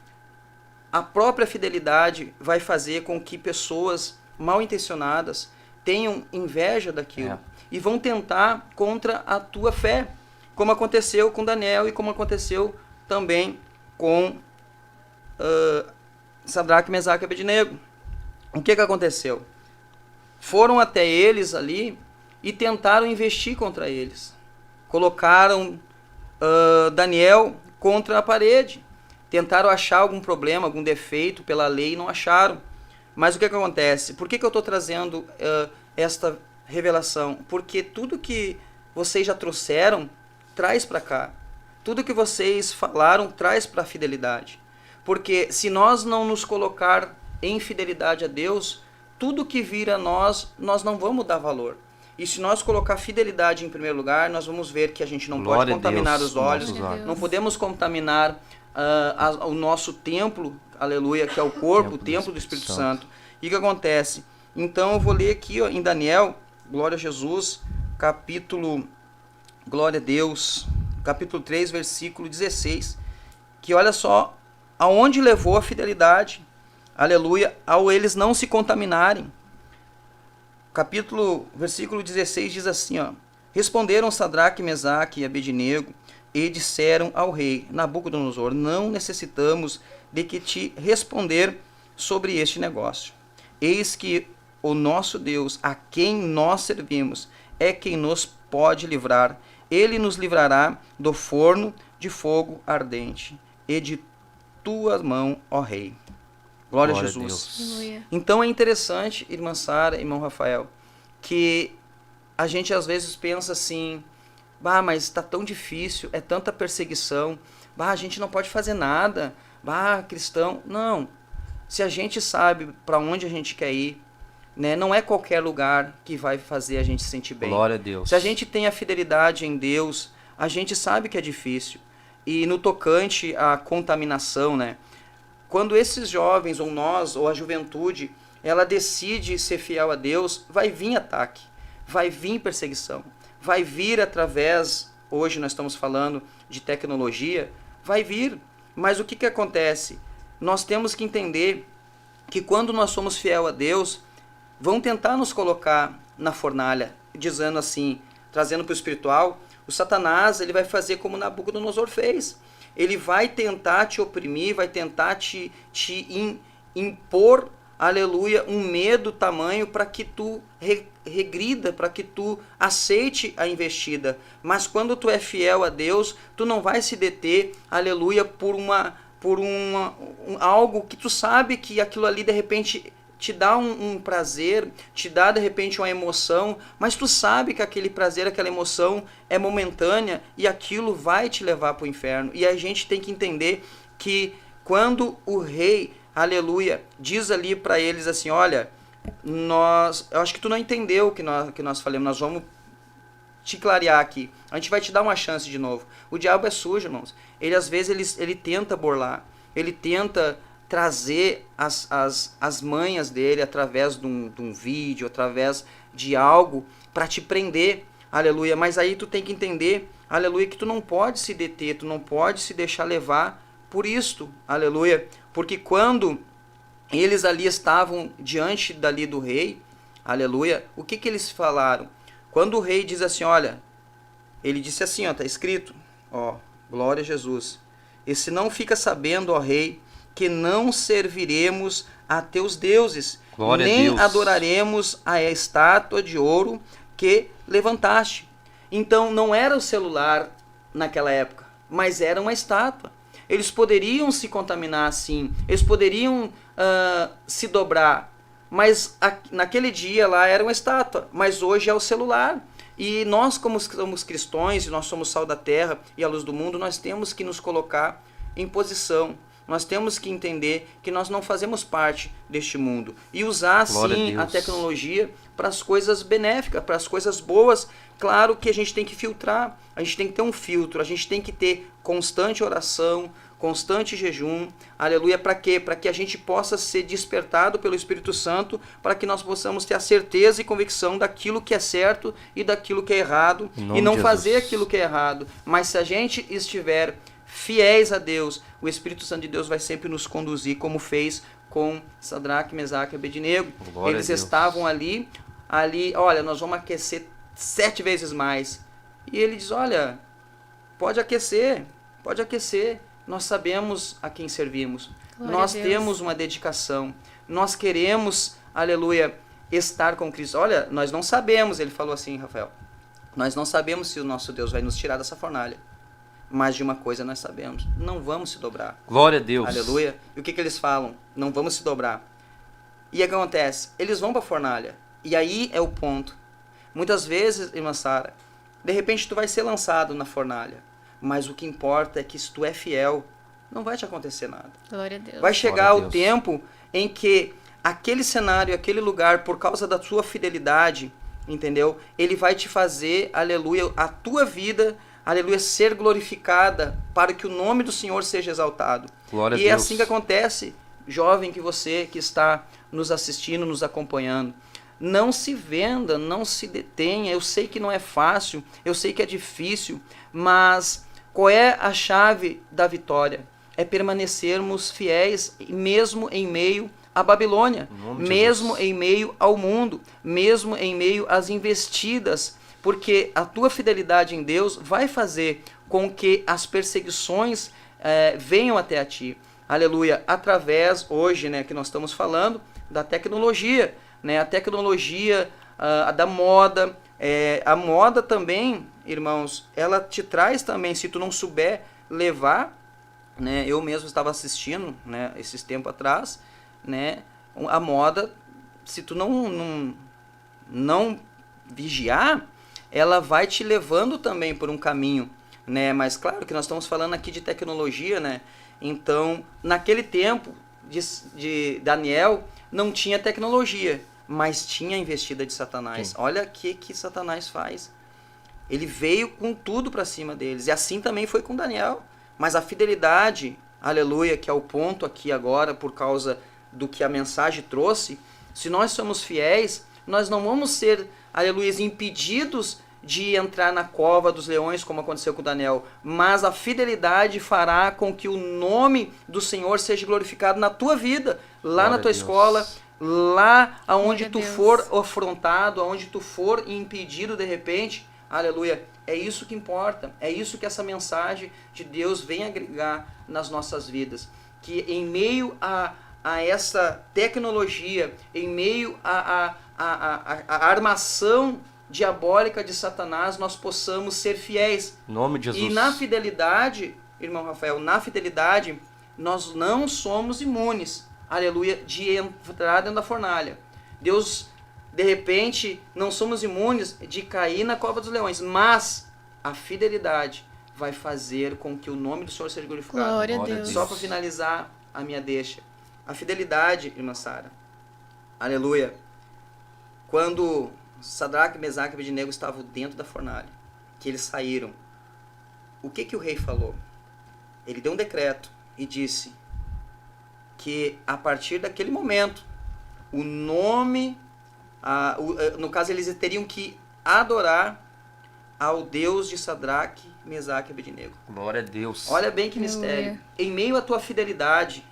a própria fidelidade vai fazer com que pessoas mal intencionadas tenham inveja daquilo e vão tentar contra a tua fé, como aconteceu com Daniel e como aconteceu também com Sadraque, Mesaque e Abednego. O que aconteceu? Foram até eles ali e tentaram investir contra eles. Colocaram Daniel contra a parede. Tentaram achar algum problema, algum defeito pela lei e não acharam. Mas o que acontece? Por que eu estou trazendo esta revelação? Porque tudo que vocês já trouxeram, traz para cá. Tudo que vocês falaram, traz para a fidelidade. Porque se nós não nos colocar em fidelidade a Deus, tudo que vir a nós não vamos dar valor. E se nós colocar fidelidade em primeiro lugar, nós vamos ver que a gente não pode contaminar os olhos, não podemos contaminar o nosso templo, aleluia, que é o corpo, o templo do Espírito Santo. E o que acontece? Então eu vou ler aqui ó, em Daniel, glória a Jesus, glória a Deus, capítulo 3, versículo 16, que olha só, aonde levou a fidelidade, aleluia, ao eles não se contaminarem. Versículo 16 diz assim, ó, responderam Sadraque, Mesaque e Abednego e disseram ao rei Nabucodonosor, não necessitamos de que te responder sobre este negócio. Eis que o nosso Deus, a quem nós servimos, é quem nos pode livrar. Ele nos livrará do forno de fogo ardente e de tua mão, ó rei. Glória a Jesus. Então é interessante, irmã Sara, irmão Rafael, que a gente às vezes pensa assim, mas está tão difícil, é tanta perseguição, a gente não pode fazer nada, cristão. Não, se a gente sabe para onde a gente quer ir, né, não é qualquer lugar que vai fazer a gente se sentir bem. Glória a Deus. Se a gente tem a fidelidade em Deus, a gente sabe que é difícil. E no tocante à contaminação, né, quando esses jovens, ou nós, ou a juventude, ela decide ser fiel a Deus, vai vir ataque, vai vir perseguição, vai vir através, hoje nós estamos falando de tecnologia, vai vir. Mas o que acontece? Nós temos que entender que quando nós somos fiel a Deus, vão tentar nos colocar na fornalha, dizendo assim, trazendo para o espiritual, o Satanás ele vai fazer como Nabucodonosor fez. Ele vai tentar te oprimir, vai tentar te impor, aleluia, um medo tamanho para que tu regrida, para que tu aceite a investida. Mas quando tu é fiel a Deus, tu não vai se deter, aleluia, por algo que tu sabe que aquilo ali de repente te dá um prazer, te dá de repente uma emoção, mas tu sabe que aquele prazer, aquela emoção é momentânea e aquilo vai te levar para o inferno. E a gente tem que entender que quando o rei, aleluia, diz ali para eles assim, olha, eu acho que tu não entendeu o que nós falamos, nós vamos te clarear aqui, a gente vai te dar uma chance de novo. O diabo é sujo, irmãos, ele às vezes ele tenta burlar, ele tenta trazer as manhas dele através de um vídeo, através de algo para te prender, aleluia. Mas aí tu tem que entender, aleluia, que tu não pode se deter, tu não pode se deixar levar por isto, aleluia. Porque quando eles ali estavam diante dali do rei, aleluia, o que eles falaram? Quando o rei diz assim, olha, ele disse assim, ó, tá escrito, ó, glória a Jesus, e se não fica sabendo, ó rei, que não serviremos a teus deuses, glória nem a Deus, adoraremos a estátua de ouro que levantaste. Então não era o celular naquela época, mas era uma estátua. Eles poderiam se contaminar assim, eles poderiam se dobrar, mas naquele dia lá era uma estátua, mas hoje é o celular. E nós, como somos cristãos, e nós somos sal da terra e a luz do mundo, nós temos que nos colocar em posição. Nós temos que entender que nós não fazemos parte deste mundo. E usar, sim, a tecnologia para as coisas benéficas, para as coisas boas. Claro que a gente tem que filtrar, a gente tem que ter um filtro, a gente tem que ter constante oração, constante jejum. Aleluia, para quê? Para que a gente possa ser despertado pelo Espírito Santo, para que nós possamos ter a certeza e convicção daquilo que é certo e daquilo que é errado. E não fazer aquilo que é errado. Mas se a gente estiver fiéis a Deus, o Espírito Santo de Deus vai sempre nos conduzir, como fez com Sadraque, Mesaque e Abednego. Eles estavam ali, olha, nós vamos aquecer 7 vezes mais. E ele diz, olha, pode aquecer, nós sabemos a quem servimos, nós temos uma dedicação, nós queremos, aleluia, estar com Cristo. Olha, nós não sabemos, ele falou assim, Rafael, nós não sabemos se o nosso Deus vai nos tirar dessa fornalha. Mas de uma coisa nós sabemos, não vamos se dobrar. Glória a Deus. Aleluia. E o que eles falam? Não vamos se dobrar. E o que acontece? Eles vão para a fornalha. E aí é o ponto. Muitas vezes, irmã Sara, de repente tu vai ser lançado na fornalha. Mas o que importa é que se tu é fiel, não vai te acontecer nada. Glória a Deus. Vai chegar Glória a o Deus. tempo em que aquele cenário, aquele lugar, por causa da sua fidelidade, entendeu? Ele vai te fazer, aleluia, a tua vida, aleluia, ser glorificada para que o nome do Senhor seja exaltado. Glória a E é Deus. assim que acontece, jovem, que você que está nos assistindo, nos acompanhando. Não se venda, não se detenha. Eu sei que não é fácil, eu sei que é difícil, mas qual é a chave da vitória? É permanecermos fiéis mesmo em meio à Babilônia, Em nome de mesmo Jesus. em meio ao mundo, mesmo em meio às investidas, porque a tua fidelidade em Deus vai fazer com que as perseguições venham até a ti. Aleluia, através hoje, né, que nós estamos falando da tecnologia, né, a tecnologia da moda, a moda também, irmãos, ela te traz também, se tu não souber levar, né, eu mesmo estava assistindo, né, esses tempos atrás, né, a moda, se tu não vigiar, ela vai te levando também por um caminho, né, mas claro que nós estamos falando aqui de tecnologia, né, então naquele tempo de Daniel não tinha tecnologia, mas tinha a investida de Satanás. Sim. Olha o que Satanás faz. Ele veio com tudo para cima deles. E assim também foi com Daniel. Mas a fidelidade, aleluia, que é o ponto aqui agora, por causa do que a mensagem trouxe, se nós somos fiéis, nós não vamos ser, aleluia, impedidos de entrar na cova dos leões, como aconteceu com Daniel. Mas a fidelidade fará com que o nome do Senhor seja glorificado na tua vida, lá Glória na tua a Deus. escola, lá aonde Glória a tu Deus. for afrontado, aonde tu for impedido de repente, aleluia, é isso que importa, é isso que essa mensagem de Deus vem agregar nas nossas vidas, que em meio a essa tecnologia, em meio a armação diabólica de Satanás, nós possamos ser fiéis. Em nome de Jesus. E na fidelidade, irmão Rafael, na fidelidade, nós não somos imunes, aleluia, de entrar dentro da fornalha. Deus, de repente, não somos imunes de cair na cova dos leões, mas a fidelidade vai fazer com que o nome do Senhor seja glorificado. Glória a Glória a Deus. Só para finalizar a minha deixa. A fidelidade, irmã Sara, aleluia, quando Sadraque, Mesaque e Abednego estavam dentro da fornalha, que eles saíram, o que o rei falou? Ele deu um decreto e disse que a partir daquele momento, o nome, no caso eles teriam que adorar ao Deus de Sadraque, Mesaque e Abednego. Glória a Deus. Olha bem que mistério. Aleluia. Em meio à tua fidelidade,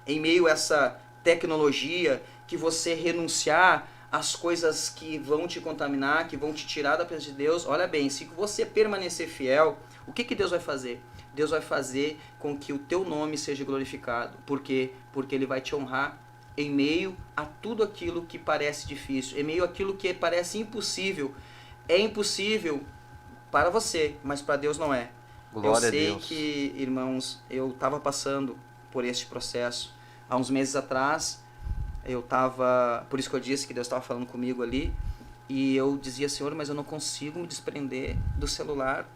em meio a essa tecnologia, que você renunciar às coisas que vão te contaminar, que vão te tirar da presença de Deus, olha bem, se você permanecer fiel, o que Deus vai fazer? Deus vai fazer com que o teu nome seja glorificado. Por quê? Porque Ele vai te honrar em meio a tudo aquilo que parece difícil, em meio àquilo que parece impossível. É impossível para você, mas para Deus não é. Glória Eu sei a Deus. que, irmãos, eu estava passando por este processo. Há uns meses atrás, eu estava... Por isso que eu disse que Deus estava falando comigo ali. E eu dizia, Senhor, mas eu não consigo me desprender do celular.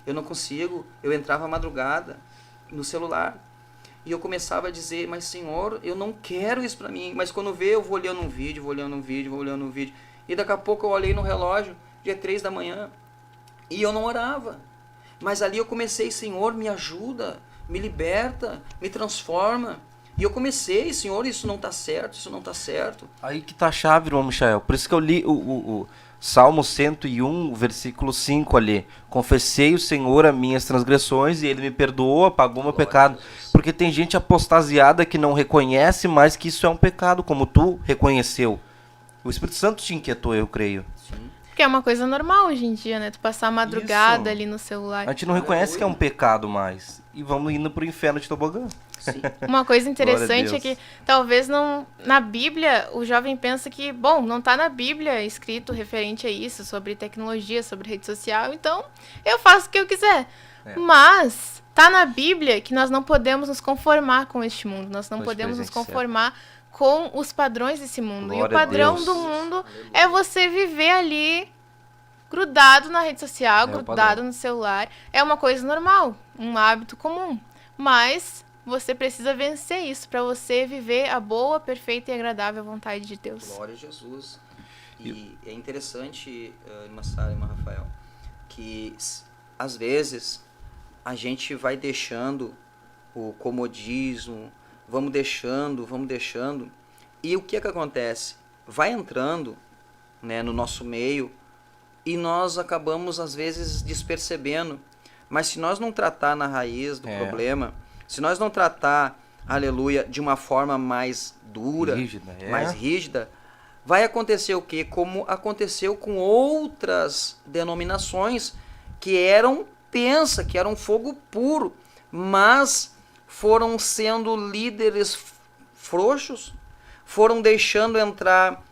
Eu não consigo. Eu entrava à madrugada no celular. E eu começava a dizer, mas Senhor, eu não quero isso para mim. Mas quando vê, eu vou olhando um vídeo, vou olhando um vídeo, vou olhando um vídeo. E daqui a pouco eu olhei no relógio, dia 3 da manhã. E eu não orava. Mas ali eu comecei, Senhor, me ajuda, me liberta, me transforma. E eu comecei, Senhor, isso não está certo, isso não está certo. Aí que tá a chave, irmão Michael. Por isso que eu li o Salmo 101, versículo 5 ali. Confessei o Senhor as minhas transgressões e Ele me perdoou, apagou meu pecado. Porque tem gente apostasiada que não reconhece mais que isso é um pecado, como tu reconheceu. O Espírito Santo te inquietou, eu creio. Porque é uma coisa normal hoje em dia, né? Tu passar a madrugada Isso. ali no celular. A gente não reconhece que é um pecado mais. E vamos indo pro inferno de tobogã. Sim. Uma coisa interessante Glória a é que Deus. talvez não na Bíblia o jovem pensa que, bom, não tá na Bíblia escrito referente a isso, sobre tecnologia, sobre rede social, então eu faço o que eu quiser. É. Mas tá na Bíblia que nós não podemos nos conformar com este mundo, nós não Com este podemos nos presente conformar com os padrões desse mundo. E o Glória a padrão Deus. do mundo é você viver ali grudado na rede social, o grudado padrão. no celular. É uma coisa normal, um hábito comum. Mas você precisa vencer isso para você viver a boa, perfeita e agradável vontade de Deus. Glória a Jesus. E é interessante, irmã Sara e irmã Rafael, que às vezes a gente vai deixando o comodismo, vamos deixando, e o que é que acontece? Vai entrando, né, no nosso meio e nós acabamos às vezes despercebendo, mas se nós não tratar na raiz do problema, se nós não tratar, aleluia, de uma forma mais dura, mais rígida, vai acontecer o quê? Como aconteceu com outras denominações que eram que eram fogo puro, mas foram sendo líderes frouxos, foram deixando entrar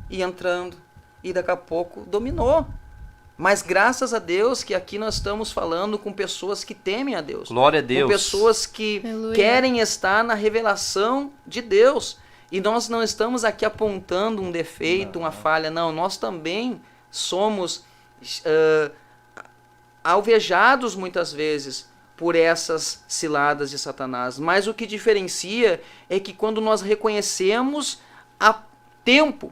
e entrando, e daqui a pouco dominou. Mas graças a Deus que aqui nós estamos falando com pessoas que temem a Deus. Glória a Deus. Com pessoas que Aleluia. querem estar na revelação de Deus. E nós não estamos aqui apontando um defeito, uma falha. Não, nós também somos alvejados muitas vezes por essas ciladas de Satanás. Mas o que diferencia é que quando nós reconhecemos a tempo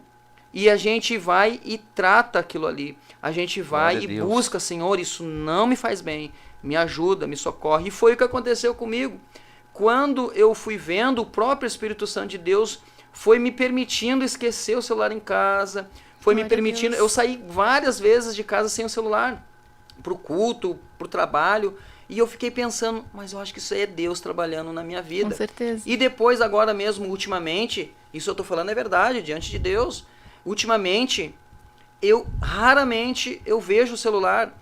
e a gente vai e trata aquilo ali, a gente vai Glória a e Deus. busca, Senhor, isso não me faz bem, me ajuda, me socorre. E foi o que aconteceu comigo. Quando eu fui vendo, o próprio Espírito Santo de Deus foi me permitindo esquecer o celular em casa, foi Glória me permitindo... a Deus. Eu saí várias vezes de casa sem o celular, pro culto, pro trabalho, e eu fiquei pensando, mas eu acho que isso aí é Deus trabalhando na minha vida. Com certeza. E depois, agora mesmo, ultimamente, isso eu tô falando é verdade, diante de Deus, ultimamente, raramente eu vejo o celular,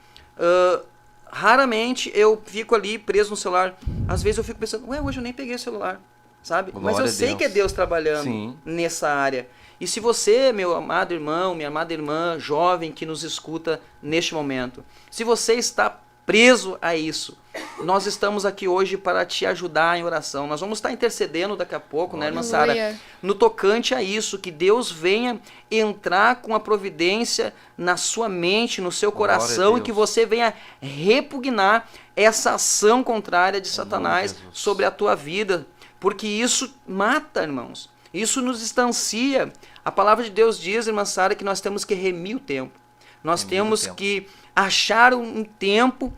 raramente eu fico ali preso no celular. Às vezes eu fico pensando, hoje eu nem peguei o celular, sabe? Mas Glória eu a sei Deus. que é Deus trabalhando Sim. nessa área. E se você, meu amado irmão, minha amada irmã, jovem que nos escuta neste momento, se você está preso a isso, nós estamos aqui hoje para te ajudar em oração. Nós vamos estar intercedendo daqui a pouco, né, irmã Sara? Aleluia. No tocante a isso, que Deus venha entrar com a providência na sua mente, no seu Glória a coração, e Deus. que você venha repugnar essa ação contrária de nome de Satanás Jesus. sobre a tua vida, porque isso mata, irmãos. Isso nos distancia. A palavra de Deus diz, irmã Sara, que nós temos que remir o tempo. Nós Remir o temos tempo. que achar um tempo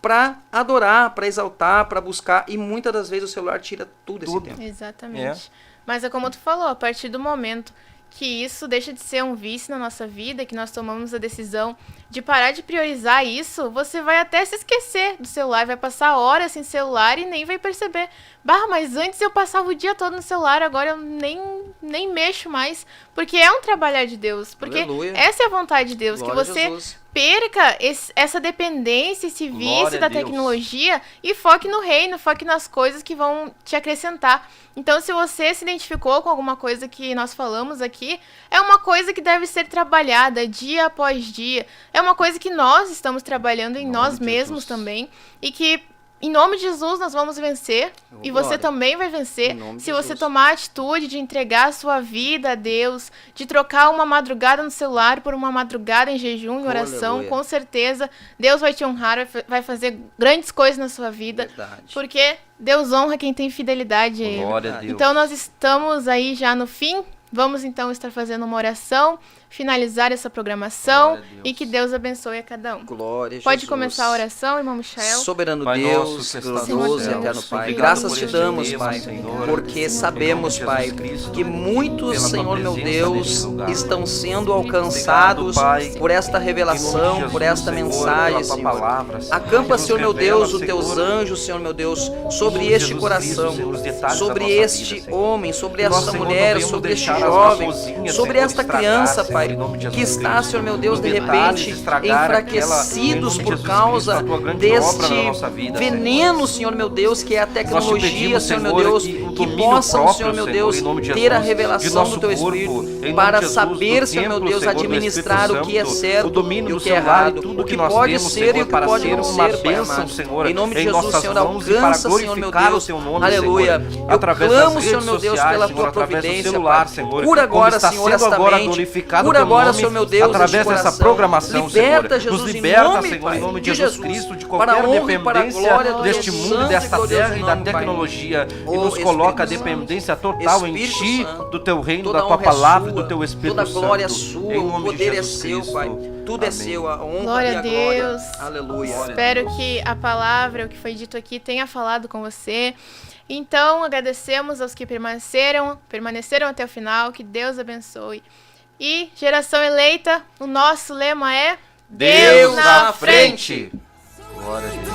para adorar, para exaltar, para buscar, e muitas das vezes o celular tira tudo esse Tudo. tempo. Exatamente. Mas é como tu falou, a partir do momento que isso deixa de ser um vício na nossa vida, que nós tomamos a decisão de parar de priorizar isso, você vai até se esquecer do celular, vai passar horas sem celular e nem vai perceber. Mas antes eu passava o dia todo no celular, agora eu nem mexo mais, porque é um trabalhar de Deus, porque Aleluia. essa é a vontade de Deus, Glória a que você Jesus. perca essa dependência, esse Glória vício a da Deus. tecnologia e foque no reino, foque nas coisas que vão te acrescentar. Então, se você se identificou com alguma coisa que nós falamos aqui, é uma coisa que deve ser trabalhada dia após dia. É uma coisa que nós estamos trabalhando em Em nós nome de mesmos Jesus. também e que em nome de Jesus nós vamos vencer e você glória. também vai vencer Em nome de se você Jesus. tomar a atitude de entregar a sua vida a Deus, de trocar uma madrugada no celular por uma madrugada em jejum e oração. Aleluia. Com certeza Deus vai te honrar, vai fazer grandes coisas na sua vida, Verdade. porque Deus honra quem tem fidelidade a Ele. Glória a Deus. Então nós estamos aí já no fim. Vamos então estar fazendo uma oração, finalizar essa programação Glória a Deus. e que Deus abençoe a cada um. Glória a Pode Jesus. começar a oração, irmão Michael. Soberano Pai Deus, nosso que estás no glorioso e céu, eterno Pai, obrigado graças por te este damos, dia, Pai, Senhor. porque Senhor, sabemos, em nome de Pai, Jesus Cristo, que muitos, pela tua Senhor meu presença Deus, neste lugar. estão sendo alcançados Pai, por esta Em nome revelação, de por Jesus, esta Senhor, mensagem, pela tua Senhor. palavra, Senhor. Acampa, Jesus, Senhor meu revela, Deus, os teus Senhor, anjos, Senhor meu Deus, sobre Senhor este Jesus coração, Cristo, Senhor, os detalhes sobre da nossa este vida, Senhor. homem, sobre Que nós, esta Senhor, mulher, não sobre este deixar, as jovem, raposinhas, sobre Senhor, esta estragar, criança, Senhor, Pai, em nome de que Jesus está, Cristo. Senhor meu Deus, Os de detalhes, repente, estragar enfraquecidos aquela, em nome de por Jesus causa Cristo, a tua grande obra deste na nossa vida, veneno, Senhor meu Deus, que é a Nós te tecnologia, pedimos, Senhor meu Senhor, Deus, que o que domínio possam, próprio, Senhor meu Senhor, Deus, em nome de ter a Jesus, de revelação nosso do Teu corpo, Espírito, em nome para de Jesus, saber, do Senhor meu templo, Deus, Senhor, do administrar Espírito o que é Santo, certo o domínio e o do que é celular errado, e tudo o que nós pode temos, ser Senhor, e o que para pode ser não uma ser, Pai bênção, amado. Senhor, Em nome de em Jesus, nossas Senhor, mãos e para alcança, Senhor meu glorificar o Deus, Teu nome, aleluia. Senhor, Eu através das clamo, redes Senhor meu Deus, sociais, pela Senhor, Tua através do providência, celular, Pai. Senhor, Cura como agora, está Senhor, sendo esta agora mente. glorificado o Cura Teu agora, nome, Senhor meu Deus, através este dessa coração. programação, Liberta, Senhor, Jesus, nos em liberta, nome, Senhor, Pai, em nome de de Jesus Jesus. Cristo, de Para a qualquer honra e para a dependência glória do deste Teu mundo, santo e desta glorioso terra e da nome, Pai. tecnologia, e Oh, nos coloca a Espírito dependência total em Espírito Ti, Santo, do Teu reino, toda da Tua honra é palavra e sua, do Teu Espírito toda Santo. glória é sua, Em o nome de poder é Jesus seu, Cristo. Pai. Tudo é Amém. seu, a honra Glória e a a glória. Deus. Aleluia. Espero que a palavra, o que foi dito aqui, tenha falado com você. Então, agradecemos aos que permaneceram até o final. Que Deus abençoe. E, geração eleita, o nosso lema é Deus na frente. Glória a Deus.